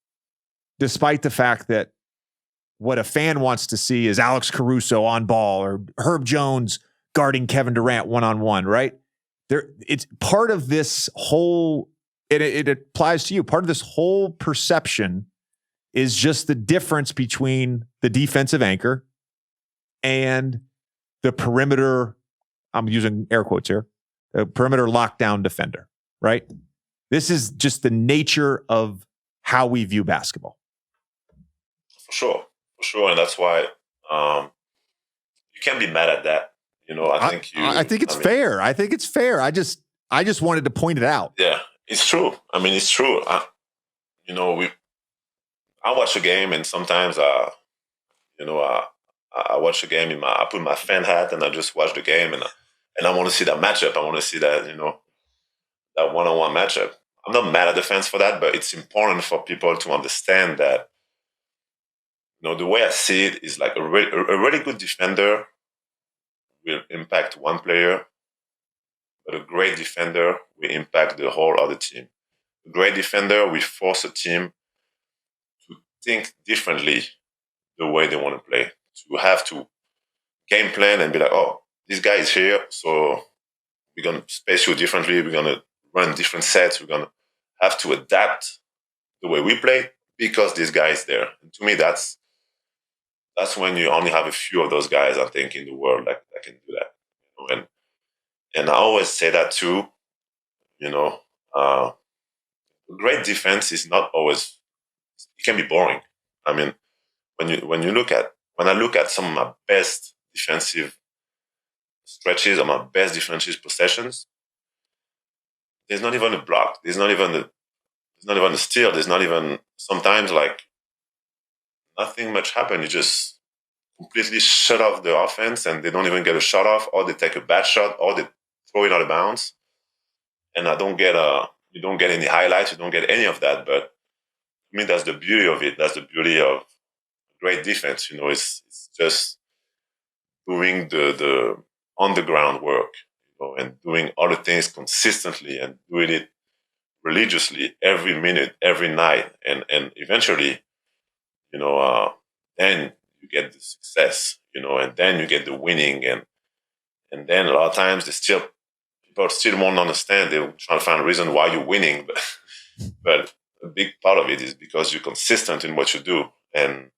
Speaker 1: despite the fact that what a fan wants to see is Alex Caruso on ball or Herb Jones guarding Kevin Durant one-on-one, right? It's part of this whole, it applies to you. Part of this whole perception is just the difference between the defensive anchor and the perimeter, I'm using air quotes here, the perimeter lockdown defender, right? This is just the nature of how we view basketball.
Speaker 3: For sure. And that's why you can't be mad at that. I think
Speaker 1: it's fair. I think it's fair. I just wanted to point it out.
Speaker 3: Yeah, it's true. It's true. I watch a game and sometimes I watch a game I put my fan hat and I just watch the game and I want to see that matchup. I want to see that, that one-on-one matchup. I'm not mad at the fans for that, but it's important for people to understand that, the way I see it is like a really good defender will impact one player, but a great defender will impact the whole other team. A great defender will force a team to think differently the way they want to play, to have to game plan and be like, oh, this guy is here, so we're going to space you differently. We're going to run different sets. We're going to have to adapt the way we play because this guy is there. And to me, that's when you only have a few of those guys, I think, in the world that can do that. And I always say that too, great defense is not always, it can be boring. When I look at some of my best defensive stretches or my best defensive possessions, there's not even a block. There's not even a steal. There's not even, sometimes nothing much happen. You just completely shut off the offense and they don't even get a shot off, or they take a bad shot, or they throw it out of bounds. And you don't get any highlights, you don't get any of that. But I mean, that's the beauty of it. That's the beauty of great defense. It's just doing the on the ground work, and doing other things consistently and doing it religiously every minute, every night, and eventually, then you get the success, and then you get the winning, and then a lot of times people still won't understand. They're trying to find a reason why you're winning, but a big part of it is because you're consistent in what you do, and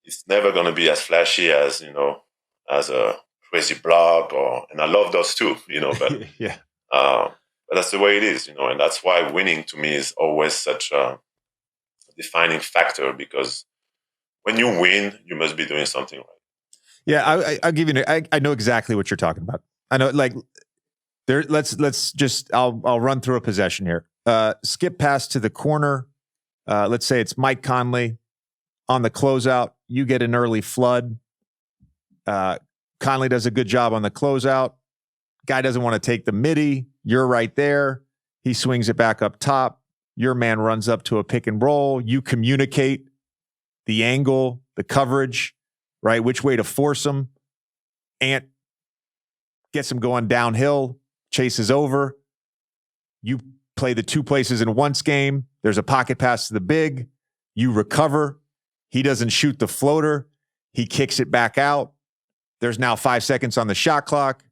Speaker 3: it's never going to be as flashy as as a crazy block, and I love those too, but
Speaker 1: yeah.
Speaker 3: But that's the way it is, and that's why winning to me is always such a defining factor, because when you win, you must be doing something right.
Speaker 1: Yeah, I'll give you. I know exactly what you're talking about. I know, like there. Let's just. I'll run through a possession here. Skip pass to the corner. Let's say it's Mike Conley on the closeout. You get an early flood. Conley does a good job on the closeout. Guy doesn't want to take the midi. You're right there. He swings it back up top. Your man runs up to a pick and roll. You communicate the angle, the coverage, right? Which way to force him. Ant gets him going downhill, chases over. You play the two places in one game. There's a pocket pass to the big. You recover. He doesn't shoot the floater. He kicks it back out. There's now 5 seconds on the shot clock.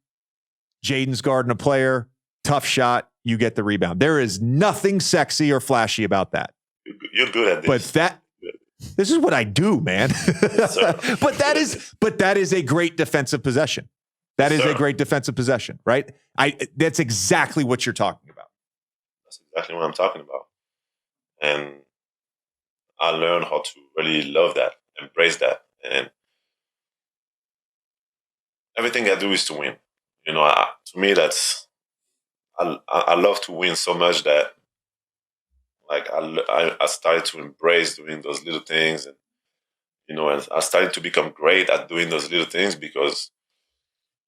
Speaker 1: Jaden's guarding a player. Tough shot. You get the rebound. There is nothing sexy or flashy about that.
Speaker 3: You're good at this.
Speaker 1: But this is what I do, man. but that is a great defensive possession. That is a great defensive possession, right? That's exactly what you're talking about.
Speaker 3: That's exactly what I'm talking about. And I learned how to really love that, embrace that. And everything I do is to win. To me, I love to win so much that like I started to embrace doing those little things, and and I started to become great at doing those little things, because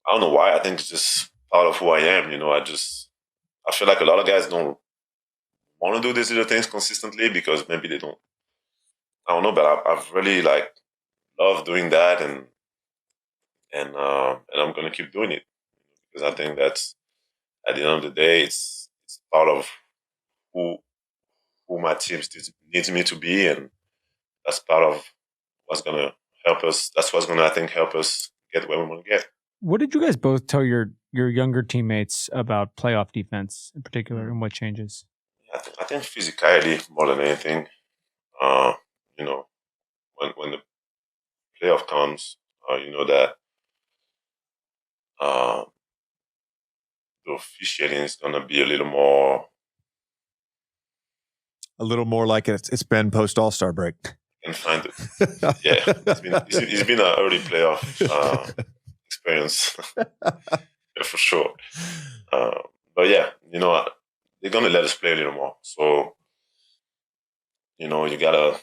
Speaker 3: I don't know why. I think it's just part of who I am. I feel like a lot of guys don't want to do these little things consistently because maybe they don't. I don't know, but I've really love doing that, and I'm gonna keep doing it, because I think that's at the end of the day, it's part of who my team needs me to be, and that's part of what's gonna help us. That's what's gonna, I think, help us get where we want to get.
Speaker 2: What did you guys both tell your younger teammates about playoff defense in particular, and what changes?
Speaker 3: I think physicality more than anything. When the playoff comes, you know that the officiating is gonna be a little more
Speaker 1: like it's been post All-Star break.
Speaker 3: And find it. Yeah, it's been an early playoff experience yeah, for sure. But yeah, they're gonna let us play a little more. So you gotta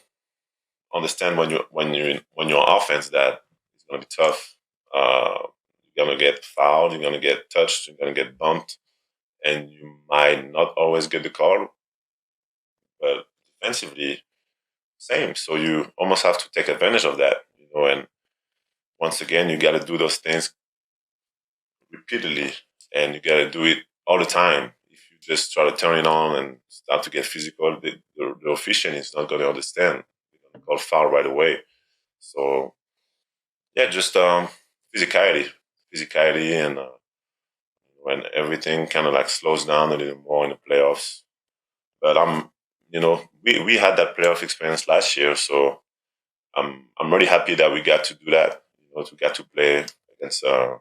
Speaker 3: understand when you're on offense that it's gonna be tough. You're gonna get fouled. You're gonna get touched. You're gonna get bumped, and you might not always get the call. But defensively, same. So you almost have to take advantage of that, and once again, you got to do those things repeatedly, and you got to do it all the time. If you just try to turn it on and start to get physical, the official is not going to understand. They're going to call foul right away. So, yeah, just physicality, and when everything kind of slows down a little more in the playoffs. But we had that playoff experience last year, so I'm really happy that we got to do that. We got to play against a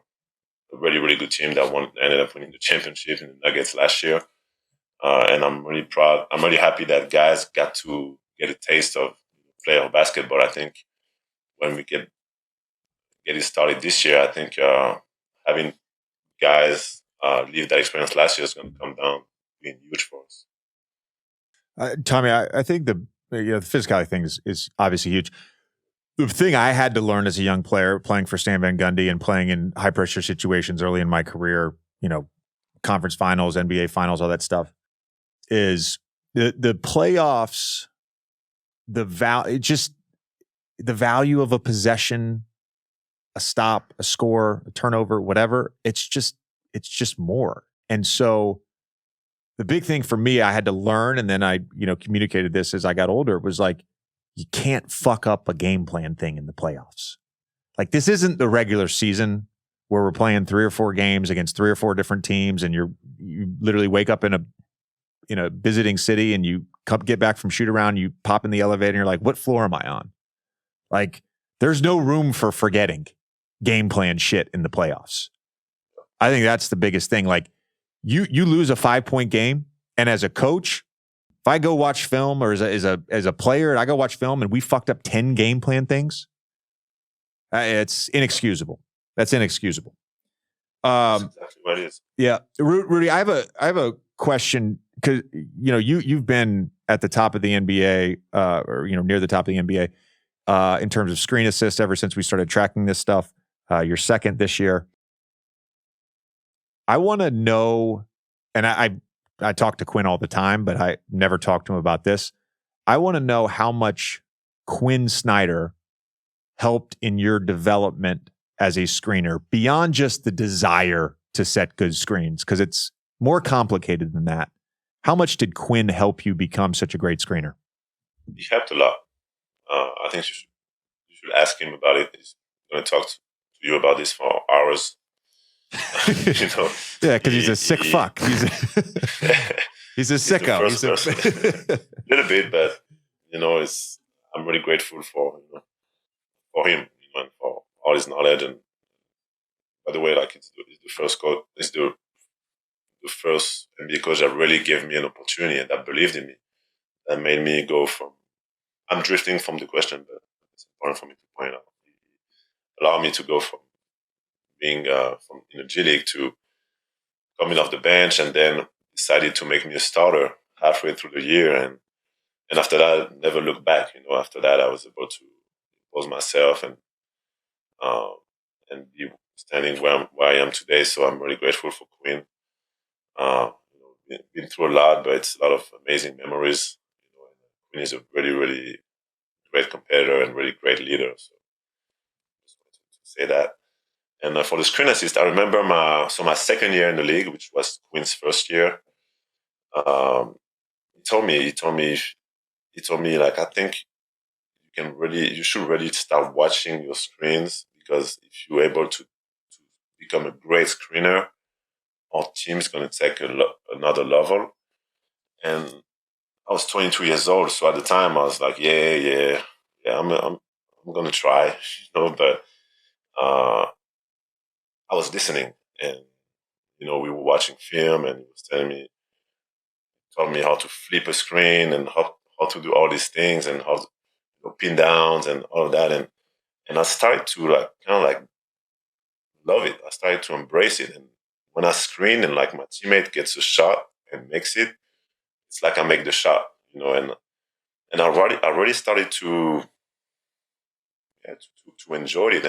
Speaker 3: really, really good team that ended up winning the championship in the Nuggets last year. And I'm really proud. I'm really happy that guys got to get a taste of playoff basketball. I think when we get it started this year, I think having guys leave that experience last year is going to come down being huge for us.
Speaker 1: Tommy, I think the physicality thing is obviously huge. The thing I had to learn as a young player, playing for Stan Van Gundy and playing in high pressure situations early in my career, conference finals, NBA finals, all that stuff, is the playoffs, the value of a possession, a stop, a score, a turnover, whatever. It's just more. And so the big thing for me, I had to learn, and then I, communicated this as I got older, was like, you can't fuck up a game plan thing in the playoffs. Like, this isn't the regular season where we're playing 3 or 4 games against 3 or 4 different teams, and you literally wake up in a visiting city, and you get back from shoot around, you pop in the elevator, and you're like, what floor am I on? Like, there's no room for forgetting game plan shit in the playoffs. I think that's the biggest thing. Like, you lose a 5-point game, and as a coach, if I go watch film, or as a player, and I go watch film and we fucked up 10 game plan things, it's inexcusable. That's inexcusable.
Speaker 3: That's exactly what it is.
Speaker 1: Yeah, Rudy, I have a question, because you've been at the top of the NBA, or near the top of the NBA, in terms of screen assist ever since we started tracking this stuff. You're second this year. I want to know, and I talk to Quinn all the time, but I never talk to him about this. I want to know how much Quinn Snyder helped in your development as a screener, beyond just the desire to set good screens, because it's more complicated than that. How much did Quinn help you become such a great screener?
Speaker 3: He helped a lot. I think you should ask him about it. He's going to talk to you about this for hours.
Speaker 1: Yeah, because he's a sick fuck. He's a sicko.
Speaker 3: He's a little bit, but I'm really grateful for him, and for all his knowledge. And by the way, like, it's the first coach, it's the first NBA coach that really gave me an opportunity and that believed in me, that made me go from. I'm drifting from the question, but it's important for me to point out. He allowed me to go from being from in a G League to coming off the bench, and then decided to make me a starter halfway through the year, and after that, I never looked back. After that, I was able to impose myself and be standing where I am today. So I'm really grateful for Quinn. Been through a lot, but it's a lot of amazing memories. Quinn is a really, really great competitor and really great leader. So just wanted to say that. And for the screen assist, I remember my second year in the league, which was Quinn's first year. He told me, like, I think you should really start watching your screens, because if you're able to become a great screener, our team's going to take another level. And I was 22 years old, so at the time I was like, yeah, I'm going to try, but. I was listening, and we were watching film, and he was taught me how to flip a screen and how to do all these things, and how to pin downs and all of that, and I started to love it. I started to embrace it, and when I screen and like my teammate gets a shot and makes it, it's like I make the shot, and I already started to enjoy it,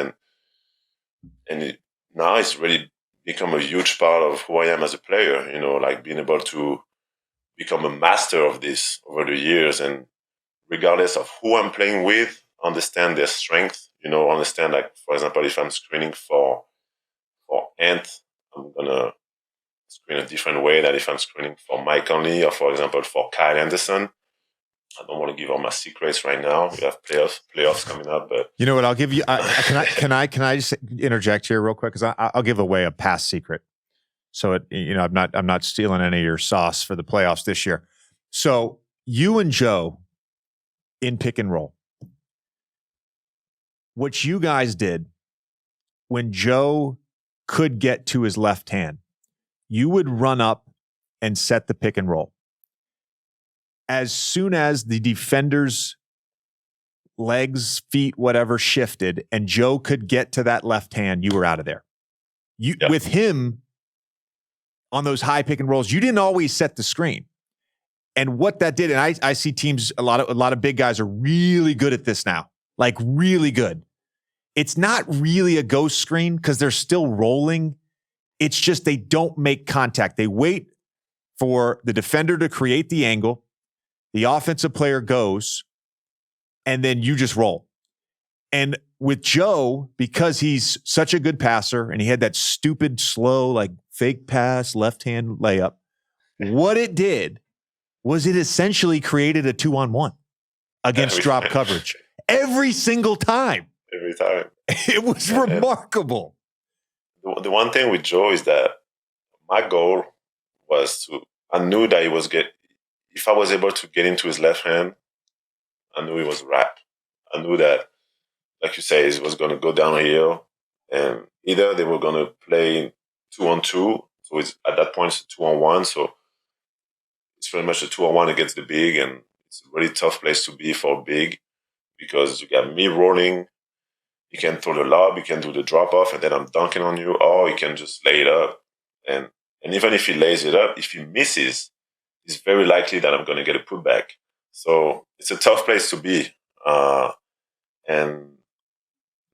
Speaker 3: and now it's really become a huge part of who I am as a player, like being able to become a master of this over the years, and regardless of who I'm playing with, understand their strength, understand, like, for example, if I'm screening for Ant, I'm going to screen a different way than if I'm screening for Mike Conley, or, for example, for Kyle Anderson. I don't want to give all my secrets right now. We have playoffs coming up, but
Speaker 1: you know what? I'll give you. Can I just interject here real quick, because I'll give away a past secret. So I'm not stealing any of your sauce for the playoffs this year. So you and Joe in pick and roll, what you guys did when Joe could get to his left hand, you would run up and set the pick and roll. As soon as the defender's legs, feet, whatever shifted, and Joe could get to that left hand, you were out of there. With him on those high pick and rolls, you didn't always set the screen. And what that did, and I see teams, a lot of big guys are really good at this now. like really good. It's not really a ghost screen because they're still rolling. It's just they don't make contact. They wait for the defender to create the angle. The offensive player goes, and then you just roll. And with Joe, because he's such a good passer and he had that stupid, slow, like fake pass, left-hand layup, what it did was it essentially created a 2-on-1 against drop coverage. Every single time.
Speaker 3: Every time.
Speaker 1: It was remarkable.
Speaker 3: The one thing with Joe is that my goal was I knew that if I was able to get into his left hand, I knew he was wrap. I knew that, like you say, he was going to go downhill, and either they were going to play 2-on-2, so at that point it's a 2-on-1, so it's pretty much a 2-on-1 against the big, and it's a really tough place to be for big because you got me rolling. You can throw the lob, you can do the drop off, and then I'm dunking on you, or you can just lay it up. And even if he lays it up, if he misses, it's very likely that I'm going to get a putback. So it's a tough place to be. And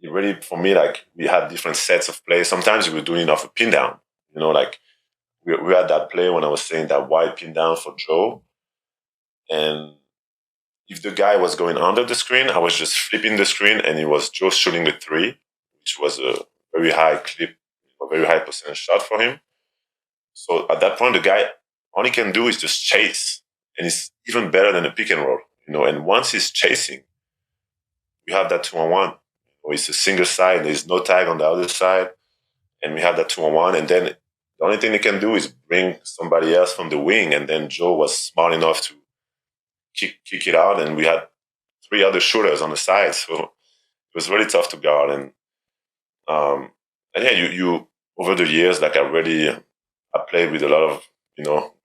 Speaker 3: it really, for me, like we had different sets of plays. Sometimes we were doing it off a pin down. Like we had that play when I was saying that wide pin down for Joe. And if the guy was going under the screen, I was just flipping the screen and it was Joe shooting a 3, which was a very high clip, a very high percentage shot for him. So at that point, the guy, all he can do is just chase. And it's even better than a pick and roll, and once he's chasing, we have that 2-on-1. It's a single side, there's no tag on the other side, and we have that 2-on-1. And then the only thing they can do is bring somebody else from the wing. And then Joe was smart enough to kick it out, and we had 3 other shooters on the side, so it was really tough to guard. And yeah, you over the years, like I played with a lot of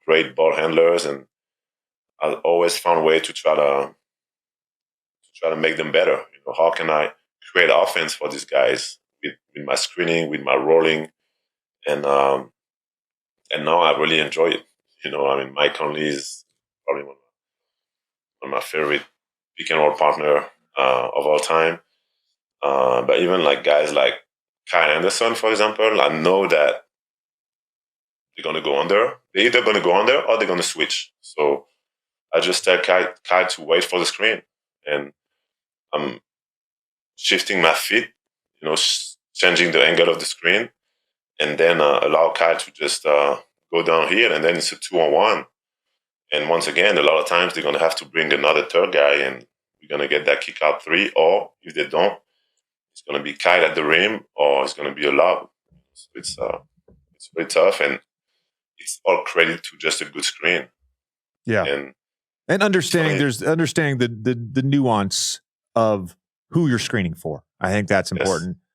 Speaker 3: great ball handlers, and I always found a way to try to make them better. How can I create offense for these guys with my screening, with my rolling, and now I really enjoy it. Mike Conley is probably one of my favorite pick and roll partner of all time. But even like guys like Kyle Anderson, for example, I know that they're going to go under. They're either going to go under or they're going to switch. So I just tell Kyle to wait for the screen. And I'm shifting my feet, changing the angle of the screen, and then allow Kyle to just go down here, and then it's a 2-on-1. And once again, a lot of times they're going to have to bring another third guy, and we're going to get that kick out 3. Or if they don't, it's going to be Kyle at the rim, or it's going to be a lob. So it's very tough, and it's all credit to just a good screen.
Speaker 1: Yeah, and understanding the nuance of who you're screening for. I think that's important. Yes.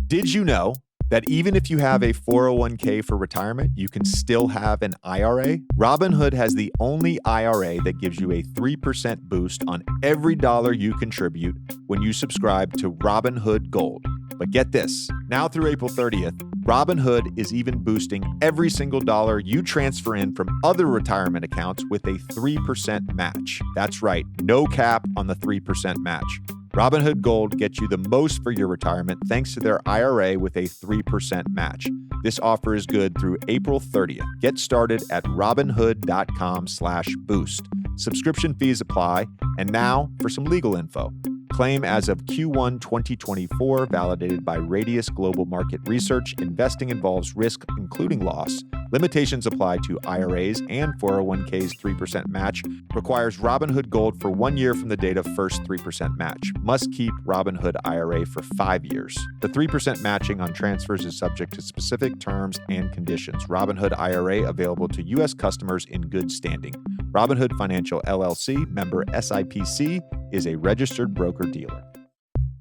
Speaker 1: Did you know that even if you have a 401k for retirement, you can still have an IRA? Robinhood has the only IRA that gives you a 3% boost on every dollar you contribute when you subscribe to Robinhood Gold. But get this, now through April 30th, Robinhood is even boosting every single dollar you transfer in from other retirement accounts with a 3% match. That's right, no cap on the 3% match. Robinhood Gold gets you the most for your retirement thanks to their IRA with a 3% match. This offer is good through April 30th. Get started at robinhood.com/boost. Subscription fees apply. And now for some legal info. Claim as of Q1 2024, validated by Radius Global Market Research. Investing involves risk, including loss. Limitations apply to IRAs and 401k's 3% match. Requires Robinhood Gold for 1 year from the date of first 3% match. Must keep Robinhood IRA for 5 years. The 3% matching on transfers is subject to specific terms and conditions. Robinhood IRA available to U.S. customers in good standing. Robinhood Financial LLC, member SIPC, is a registered broker-dealer.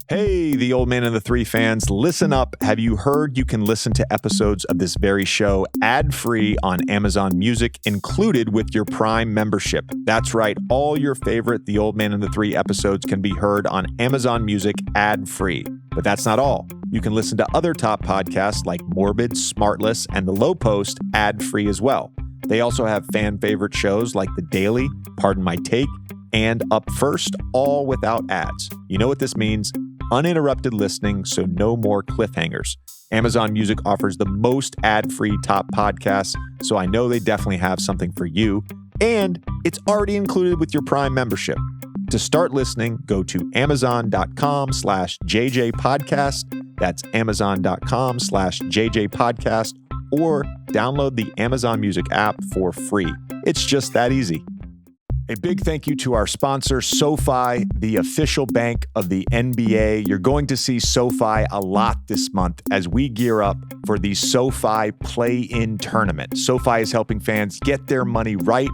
Speaker 1: Hey, the Old Man and the Three fans, listen up. Have you heard you can listen to episodes of this very show ad-free on Amazon Music, included with your Prime membership? That's right, all your favorite The Old Man and the Three episodes can be heard on Amazon Music ad-free. But that's not all. You can listen to other top podcasts like Morbid, Smartless, and The Low Post ad-free as well. They also have fan favorite shows like The Daily, Pardon My Take, and up first, all without ads. You know what this means? Uninterrupted listening, so no more cliffhangers. Amazon Music offers the most ad-free top podcasts, so I know they definitely have something for you. And it's already included with your Prime membership. To start listening, go to amazon.com/JJ Podcast. That's amazon.com/JJ Podcast, or download the Amazon Music app for free. It's just that easy. A big thank you to our sponsor, SoFi, the official bank of the NBA. You're going to see SoFi a lot this month as we gear up for the SoFi Play-In Tournament. SoFi is helping fans get their money right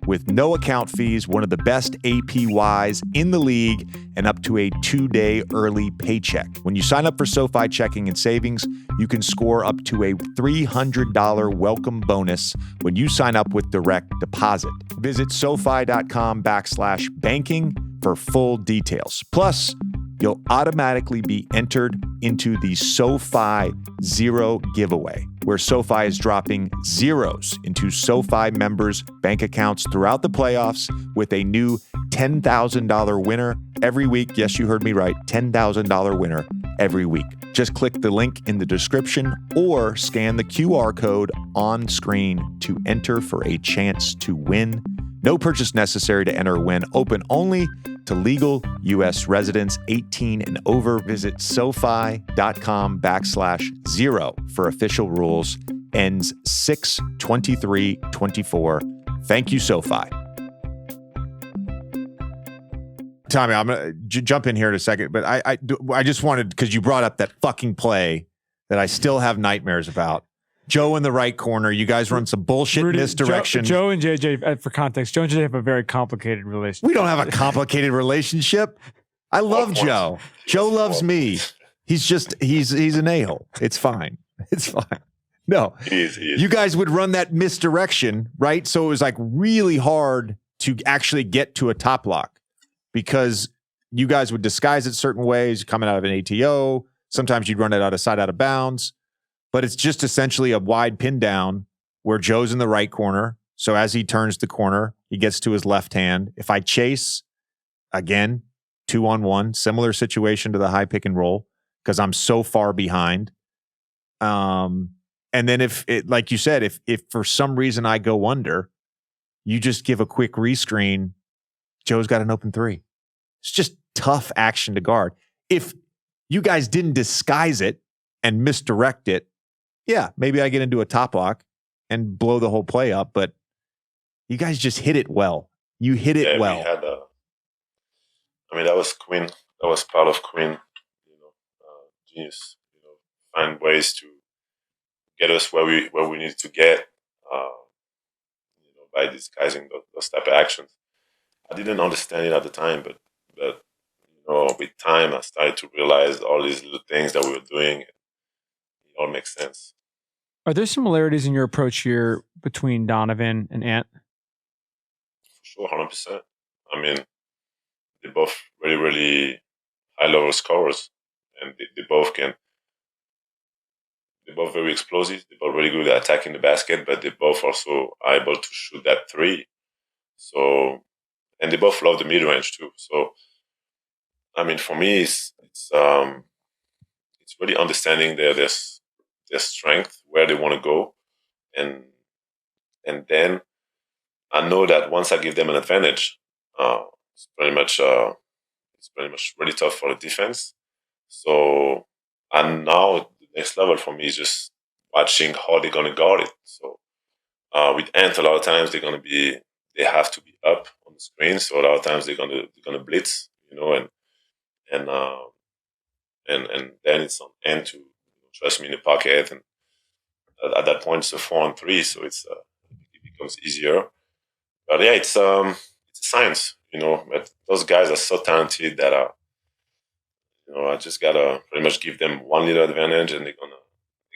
Speaker 1: with no account fees, one of the best APYs in the league, and up to a 2-day early paycheck. When you sign up for SoFi Checking and Savings, you can score up to a $300 welcome bonus when you sign up with direct deposit. Visit SoFi.com/banking for full details. Plus, you'll automatically be entered into the SoFi Zero giveaway, where SoFi is dropping zeros into SoFi members' bank accounts throughout the playoffs with a new $10,000 winner every week. Yes, you heard me right. $10,000 winner every week. Just click the link in the description or scan the QR code on screen to enter for a chance to win. No purchase necessary to enter or win. Open only to legal U.S. residents 18 and over. Visit SoFi.com/0 for official rules. Ends 6/23/24. Thank you, SoFi. Tommy, I'm going to jump in here in a second, but I just wanted, because you brought up that fucking play that I still have nightmares about. Joe in the right corner. You guys run some bullshit
Speaker 2: Rudy,
Speaker 1: misdirection.
Speaker 2: Joe and JJ, for context, Joe and JJ have a very complicated relationship.
Speaker 1: We don't have a complicated relationship. I love Joe. Joe loves me. He's an a-hole. It's fine. It's fine. No,
Speaker 3: He is.
Speaker 1: you guys would run that misdirection, right? So it was like really hard to actually get to a top lock because you guys would disguise it certain ways, coming out of an ATO. Sometimes you'd run it out of bounds. But it's just essentially a wide pin down where Joe's in the right corner. So as he turns the corner, he gets to his left hand. If I chase, again, 2-on-1, similar situation to the high pick and roll because I'm so far behind. And then if it, like you said, if for some reason I go under, you just give a quick rescreen. Joe's got an open three. It's just tough action to guard. If you guys didn't disguise it and misdirect it, yeah, maybe I get into a top lock and blow the whole play up, but you guys just hit it well. You hit it well.
Speaker 3: We had that was Quinn. That was part of Quinn. Genius. Find ways to get us where we need to get. By disguising those type of actions. I didn't understand it at the time, but with time, I started to realize all these little things that we were doing. It all makes sense.
Speaker 2: Are there similarities in your approach here between Donovan and Ant?
Speaker 3: For sure, 100%. I mean, they're both really, really high-level scorers, and they both can. They're both very explosive. They're both really good at attacking the basket, but they both also are able to shoot that three. So, and they both love the mid-range too. So, I mean, for me, it's really understanding their strength, where they want to go, and then I know that once I give them an advantage, it's pretty much really tough for the defense. So, and now the next level for me is just watching how they're gonna guard it. So, with Ant, a lot of times they have to be up on the screen. So a lot of times they're gonna blitz, and then it's on Ant to trust me in the pocket, and at that point it's a 4-on-3, so it becomes easier. But yeah, it's a science, But those guys are so talented that I just gotta pretty much give them one little advantage, and they're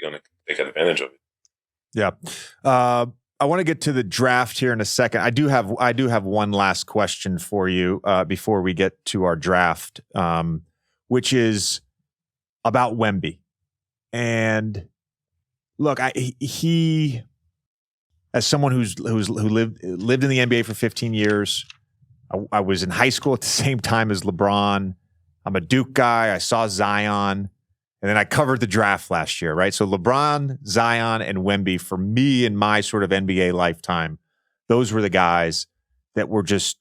Speaker 3: gonna take advantage of it.
Speaker 1: Yeah. I want to get to the draft here in a second. I do have one last question for you before we get to our draft, which is about Wemby. And look, he, as someone who lived in the NBA for 15 years, I was in high school at the same time as LeBron. I'm a Duke guy. I saw Zion. And then I covered the draft last year, right? So LeBron, Zion, and Wemby, for me in my sort of NBA lifetime, those were the guys that were just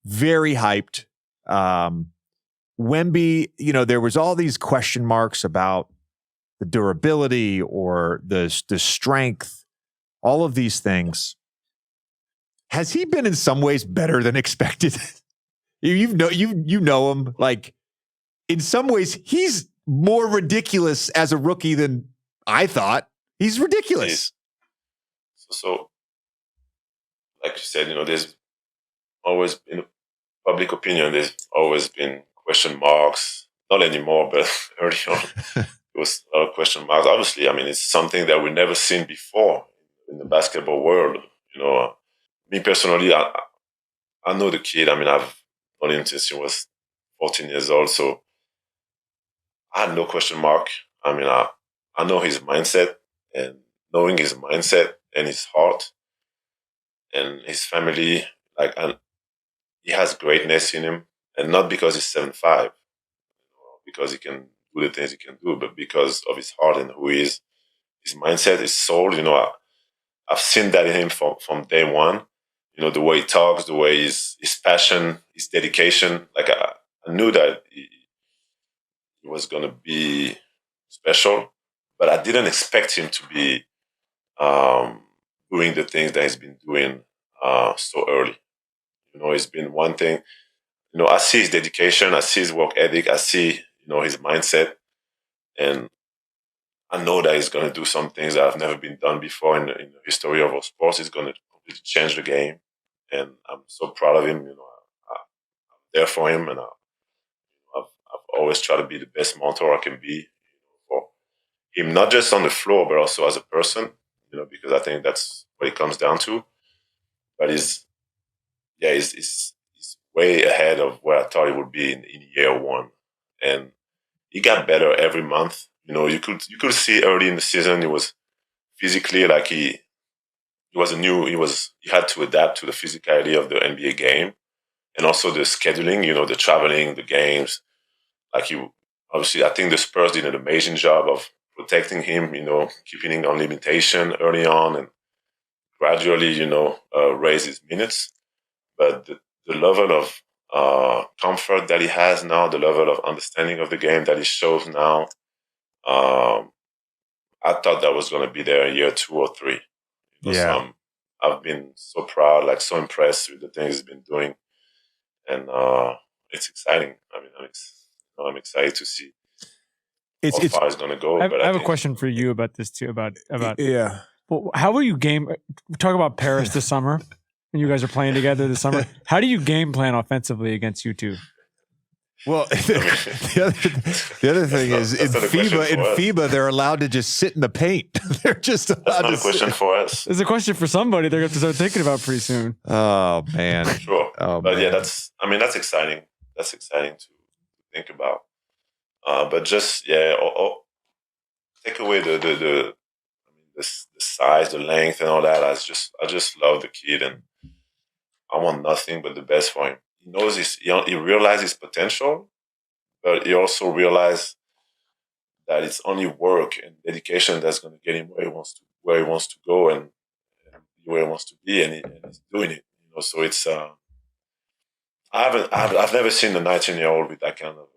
Speaker 1: very hyped. Wemby, there was all these question marks about the durability or the strength, all of these things. Has he been in some ways better than expected? you know him. Like, in some ways, he's more ridiculous as a rookie than I thought. He's ridiculous.
Speaker 3: So like you said, there's always been public opinion. There's always been question marks. Not anymore, but early on, there was a lot of question marks. Obviously, it's something that we've never seen before in the basketball world. Me personally, I know the kid. I've known him since he was 14 years old. So I had no question mark. I know his mindset, and knowing his mindset and his heart and his family, and he has greatness in him, and not because he's 7'5", because he can do the things he can do, but because of his heart and who he is, his mindset, his soul. I've seen that in him from day one. The way he talks, the way his passion, his dedication. I knew that he was going to be special, but I didn't expect him to be doing the things that he's been doing so early. It's been one thing. I see his dedication, I see his work ethic, I see, his mindset, and I know that he's going to do some things that have never been done before in the history of our sports. He's going to completely change the game, and I'm so proud of him. I'm there for him, and I've always tried to be the best mentor I can be for him, not just on the floor, but also as a person, because I think that's what it comes down to. But he's way ahead of where I thought he would be in year one. And he got better every month. You could see early in the season he was physically like he had to adapt to the physicality of the NBA game, and also the scheduling, the traveling, the games. Obviously, I think the Spurs did an amazing job of protecting him, keeping him on limitation early on, and gradually, raise his minutes. But the level of comfort that he has now, the level of understanding of the game that he shows now, I thought that was going to be there in year 2 or 3.
Speaker 1: Yeah.
Speaker 3: I've been so proud, so impressed with the things he's been doing, and it's exciting. I'm excited to see how far it's going to go.
Speaker 2: I have a question for you about this too. About
Speaker 1: yeah.
Speaker 2: Well, how will you game? Talk about Paris this summer, when you guys are playing together this summer. How do you game plan offensively against you two?
Speaker 1: Well, the other thing is in FIBA they're allowed to just sit in the paint. They're just allowed
Speaker 3: to. That's not a question for us.
Speaker 2: It's a question for somebody they're going to start thinking about pretty soon.
Speaker 1: Oh man,
Speaker 3: sure.
Speaker 1: Oh,
Speaker 3: but
Speaker 1: man.
Speaker 3: Yeah, that's exciting. That's exciting to think about. But just take away the size, the length, and all that. I just love the kid, and I want nothing but the best for him. He knows he realizes his potential, but he also realizes that it's only work and dedication that's going to get him where he wants to go and where he wants to be, and he's doing it. So it's I've never seen a 19-year-old with that kind of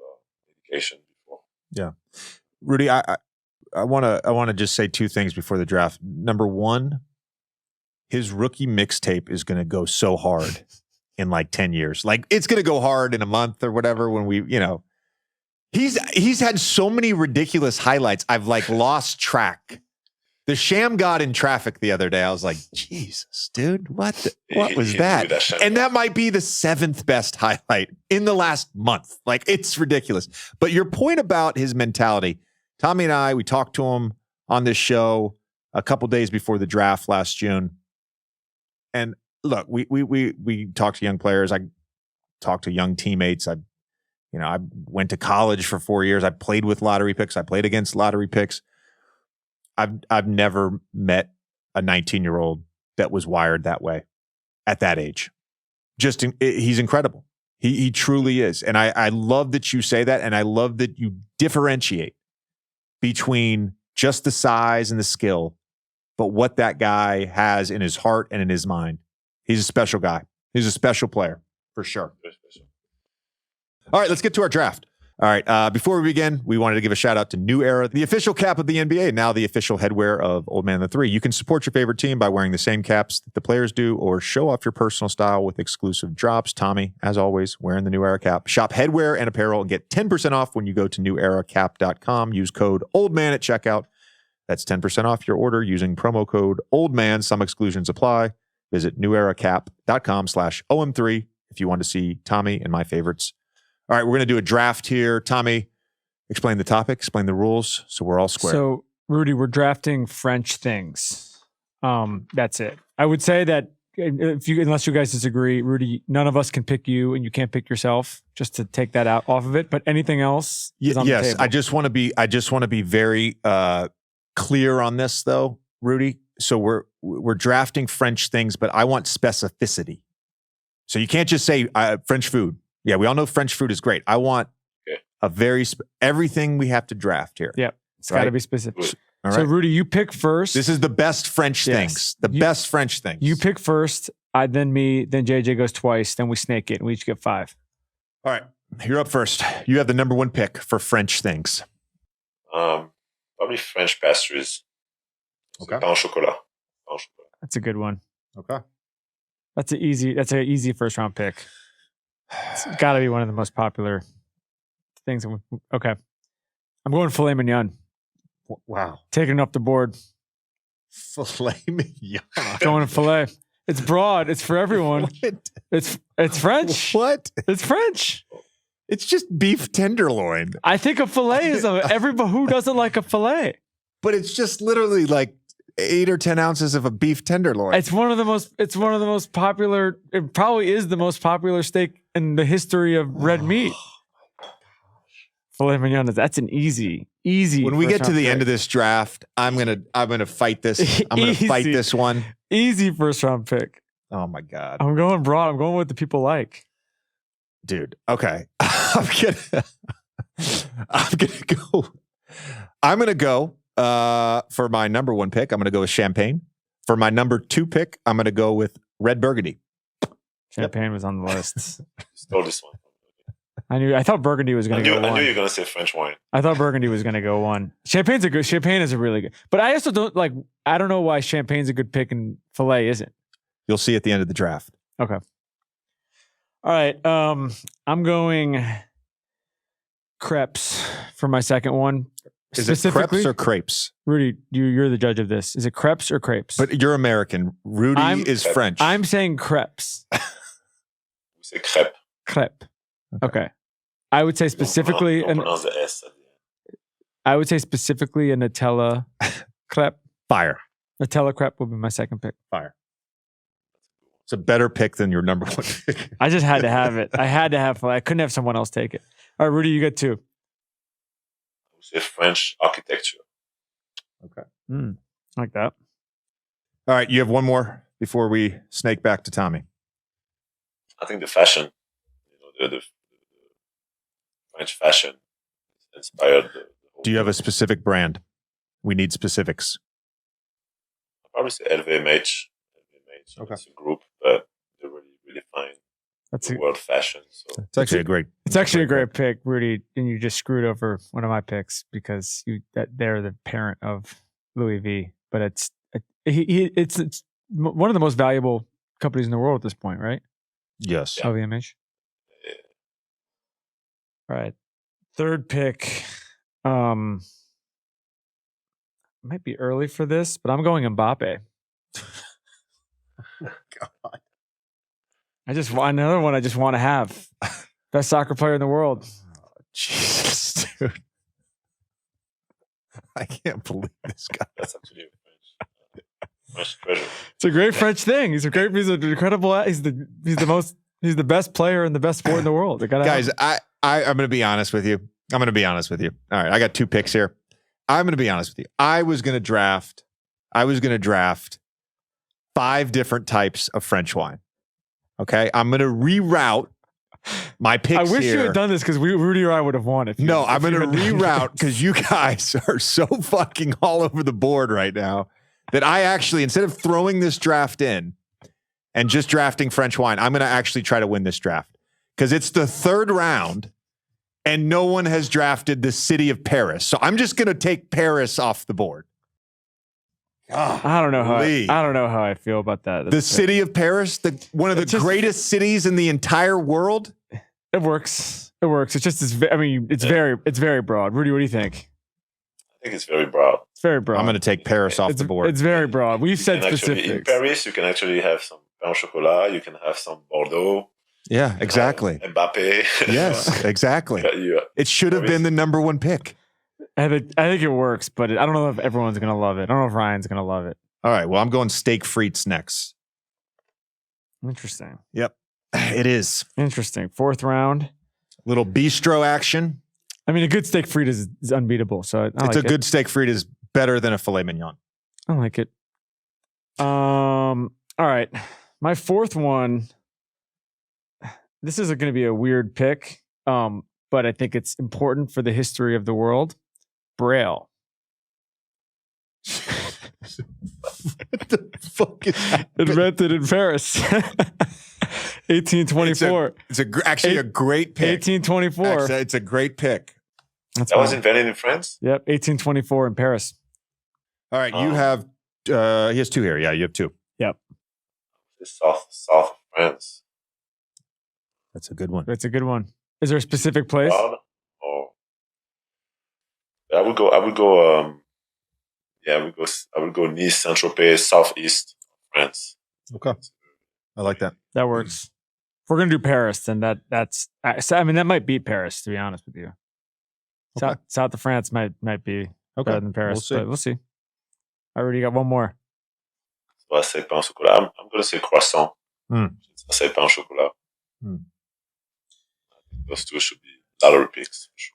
Speaker 3: dedication before.
Speaker 1: Yeah, Rudy, I want to just say 2 things before the draft. Number 1, his rookie mixtape is going to go so hard in 10 years. It's going to go hard in a month or whatever when we, he's had so many ridiculous highlights. I've lost track. The Sham God in traffic the other day. I was like, Jesus, dude, what was that? And that might be the 7th best highlight in the last month. It's ridiculous. But your point about his mentality, Tommy and I, we talked to him on this show a couple days before the draft last June. And look, we talk to young players. I talk to young teammates. I went to college for 4 years. I played with lottery picks. I played against lottery picks. I've never met a 19-year-old that was wired that way at that age. he's incredible. He truly is. And I love that you say that. And I love that you differentiate between just the size and the skill, but what that guy has in his heart and in his mind. He's a special guy. He's a special player for sure. All right, let's get to our draft. All right, before we begin, we wanted to give a shout out to New Era, the official cap of the NBA, now the official headwear of Old Man the 3. You can support your favorite team by wearing the same caps that the players do or show off your personal style with exclusive drops. Tommy, as always, wearing the New Era cap. Shop headwear and apparel and get 10% off when you go to neweracap.com. Use code OLDMAN at checkout. That's 10% off your order using promo code OLDMAN. Some exclusions apply. Visit neweracap.com/OM3 if you want to see Tommy and my favorites. All right, we're going to do a draft here. Tommy, explain the topic, explain the rules, so we're all square.
Speaker 2: So, Rudy, we're drafting French things. That's it. I would say that unless you guys disagree, Rudy, none of us can pick you, and you can't pick yourself. Just to take that out off of it. But anything else is on the table.
Speaker 1: I just want to be very clear on this, though, Rudy. So we're drafting French things, but I want specificity. So you can't just say French food. Yeah, we all know French food is great. I want a everything we have to draft here.
Speaker 2: Yep. It's got to be specific.
Speaker 1: All right.
Speaker 2: So, Rudy, you pick first.
Speaker 1: This is the best French things. Best French things.
Speaker 2: You pick first, then me, then JJ goes twice, then we snake it, and we each get 5.
Speaker 1: All right. You're up first. You have the number 1 pick for French things.
Speaker 3: Probably French pastries.
Speaker 1: Okay.
Speaker 3: Pain au chocolat.
Speaker 2: That's a good one.
Speaker 1: Okay.
Speaker 2: That's an easy first round pick. It's got to be one of the most popular things. Okay. I'm going filet mignon.
Speaker 1: Wow.
Speaker 2: Taking it up the board.
Speaker 1: Filet mignon.
Speaker 2: Going to filet. It's broad. It's for everyone.
Speaker 1: What?
Speaker 2: It's French.
Speaker 1: What?
Speaker 2: It's French.
Speaker 1: It's just beef tenderloin.
Speaker 2: I think a filet is everybody who doesn't like a filet.
Speaker 1: But it's just literally like 8 or 10 ounces of a beef tenderloin.
Speaker 2: It's one of the most popular. It probably is the most popular steak in the history of red meat. Filet mignon. That's an easy.
Speaker 1: When we get to the end of this draft, I'm gonna fight this. I'm gonna fight this one.
Speaker 2: Easy first round pick.
Speaker 1: Oh my God.
Speaker 2: I'm going broad. I'm going with the people like.
Speaker 1: Dude. Okay. I'm gonna go for my number 1 pick. I'm gonna go with champagne. For my number 2 pick, I'm gonna go with red burgundy.
Speaker 2: Champagne was on the list.
Speaker 3: Stole this one.
Speaker 2: I thought burgundy was going to go 1.
Speaker 3: I knew you were going to say French wine.
Speaker 2: I thought burgundy was going to go 1. Champagne is a really good. But I also don't like. I don't know why champagne's a good pick and filet isn't.
Speaker 1: You'll see at the end of the draft.
Speaker 2: Okay. All right. I'm going crepes for my second one.
Speaker 1: Is it crepes or crepes?
Speaker 2: Rudy, you're the judge of this. Is it crepes or crepes?
Speaker 1: But you're American. Rudy is French.
Speaker 2: I'm saying crepes.
Speaker 3: We say crepe.
Speaker 2: Crepe. Okay. I would say specifically.
Speaker 3: Don't pronounce the S at the end.
Speaker 2: I would say specifically a Nutella crepe.
Speaker 1: Fire.
Speaker 2: Nutella crepe will be my second pick.
Speaker 1: Fire. It's a better pick than your number 1 pick.
Speaker 2: I just had to have it. I had to have. I couldn't have someone else take it. All right, Rudy, you got 2.
Speaker 3: I would say French architecture.
Speaker 1: Okay.
Speaker 2: Like that.
Speaker 1: All right, you have one more before we snake back to Tommy.
Speaker 3: I think the fashion, the French fashion inspired the whole
Speaker 1: Do you have a specific brand? We need specifics.
Speaker 3: I'll probably say LVMH.
Speaker 1: Okay.
Speaker 3: It's a group, but they're really, really fine.
Speaker 2: That's
Speaker 3: world fashion. So
Speaker 1: It's actually a great.
Speaker 2: It's actually a great pick, Rudy, and you just screwed over one of my picks because they're the parent of Louis V. But it's one of the most valuable companies in the world at this point, right?
Speaker 1: Yes.
Speaker 2: Yeah. LVMH.
Speaker 3: Yeah.
Speaker 2: All right. Third pick. Might be early for this, but I'm going Mbappe.
Speaker 1: God.
Speaker 2: I just want another one. I just want to have best soccer player in the world.
Speaker 1: Oh, Jesus, dude. I can't believe this guy.
Speaker 3: That's actually a French treasure.
Speaker 2: It's a great French thing. He's an incredible. He's the best player and the best sport in the world.
Speaker 1: Guys, I'm going to be honest with you. All right, I got 2 picks here. I'm going to be honest with you. I was going to draft 5 different types of French wine. Okay, I'm going to reroute my picks
Speaker 2: I wish
Speaker 1: here.
Speaker 2: you had done this because Rudy or I would have won.
Speaker 1: I'm going to reroute because you guys are so fucking all over the board right now that I actually, instead of throwing this draft in and just drafting French wine, I'm going to actually try to win this draft because it's the third round and no one has drafted the city of Paris. So I'm just going to take Paris off the board.
Speaker 2: I don't know how I feel about that.
Speaker 1: The city of Paris, one of the greatest cities in the entire world.
Speaker 2: It works. It's just it's very broad. Rudy, what do you think?
Speaker 3: I think it's very broad.
Speaker 2: It's very broad.
Speaker 1: I'm going to take Paris off the board.
Speaker 2: It's very broad. We've said specifics.
Speaker 3: In Paris, you can actually have some pain au chocolat. You can have some Bordeaux.
Speaker 1: Yeah, exactly.
Speaker 3: Mbappe.
Speaker 1: Yes, exactly. It should have been the number one pick.
Speaker 2: I think it works, but I don't know if everyone's going to love it. I don't know if Ryan's going to love it.
Speaker 1: All right, well, I'm going steak frites next.
Speaker 2: Interesting.
Speaker 1: Yep, it is.
Speaker 2: Interesting. Fourth round.
Speaker 1: Little bistro action.
Speaker 2: I mean, a good steak frite is unbeatable. So
Speaker 1: it's a good steak frite is better than a filet mignon.
Speaker 2: I like it. All right. My fourth one. This is going to be a weird pick, but I think it's important for the history of the world. Braille.
Speaker 1: What the fuck is that?
Speaker 2: Invented in Paris. 1824.
Speaker 1: It's actually a great pick.
Speaker 2: 1824.
Speaker 1: Actually, it's a great pick.
Speaker 3: That was invented in France?
Speaker 2: Yep, 1824 in Paris.
Speaker 1: All right, you have, he has two here. Yeah, you have two.
Speaker 2: Yep.
Speaker 3: The south of France.
Speaker 1: That's a good one.
Speaker 2: That's a good one. Is there a specific place?
Speaker 3: I would go Nice, Saint-Tropez, southeast France.
Speaker 1: Okay. I like that.
Speaker 2: That works. If we're going to do Paris, then that's, I mean, that might beat Paris, to be honest with you.
Speaker 1: Okay.
Speaker 2: South of France might be better than Paris, but we'll see. I already got one more.
Speaker 3: So I say pain au chocolat. I'm going to say croissant. I say pain au chocolat. Those two should be lottery picks, for sure.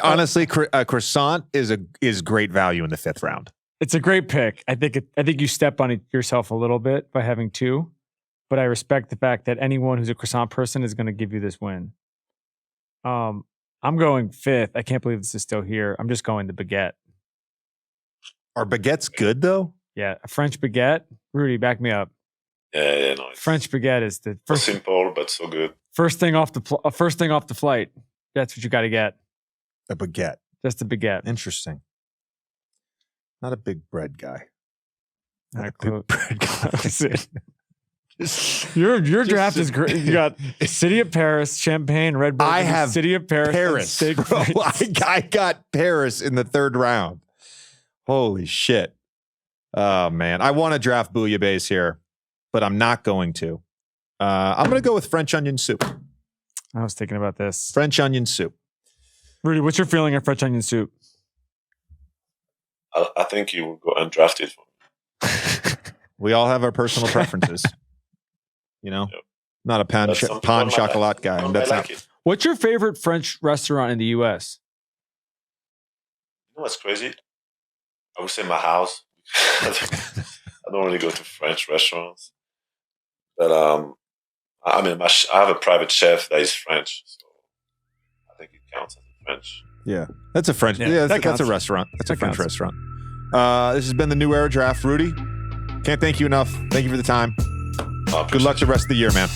Speaker 1: Honestly, croissant is great value in the fifth round.
Speaker 2: It's a great pick. I think you step on yourself a little bit by having two, but I respect the fact that anyone who's a croissant person is going to give you this win. I'm going fifth. I can't believe this is still here. I'm just going the baguette.
Speaker 1: Are baguettes good though?
Speaker 2: Yeah, a French baguette. Rudy, back me up.
Speaker 3: Yeah, no.
Speaker 2: French baguette is the first,
Speaker 3: so simple but so good.
Speaker 2: First thing off the flight. That's what you got to get.
Speaker 1: A baguette.
Speaker 2: Just a baguette.
Speaker 1: Interesting. Not a big bread guy.
Speaker 2: Not a big bread guy. Your draft is great. You got City of Paris, Champagne, Red Bull.
Speaker 1: I have
Speaker 2: City of Paris.
Speaker 1: Bro, I got Paris in the third round. Holy shit. Oh, man. I want to draft Bouillabaisse here, but I'm not going to. I'm going to go with French onion soup.
Speaker 2: I was thinking about this.
Speaker 1: French onion soup.
Speaker 2: Rudy, what's your feeling of French onion soup?
Speaker 3: I think you will go undrafted.
Speaker 1: We all have our personal preferences. You know, not a pan chocolat guy. That's not.
Speaker 2: What's your favorite French restaurant in the U.S.?
Speaker 3: You know what's crazy? I would say my house. I don't really go to French restaurants, but I mean, I have a private chef that is French, so I think it counts as a French.
Speaker 1: Yeah, that's a French. Yeah, that's a restaurant. That's a French restaurant. This has been the New Era Draft. Rudy, can't thank you enough. Thank you for the time. Good luck the rest of the year, man.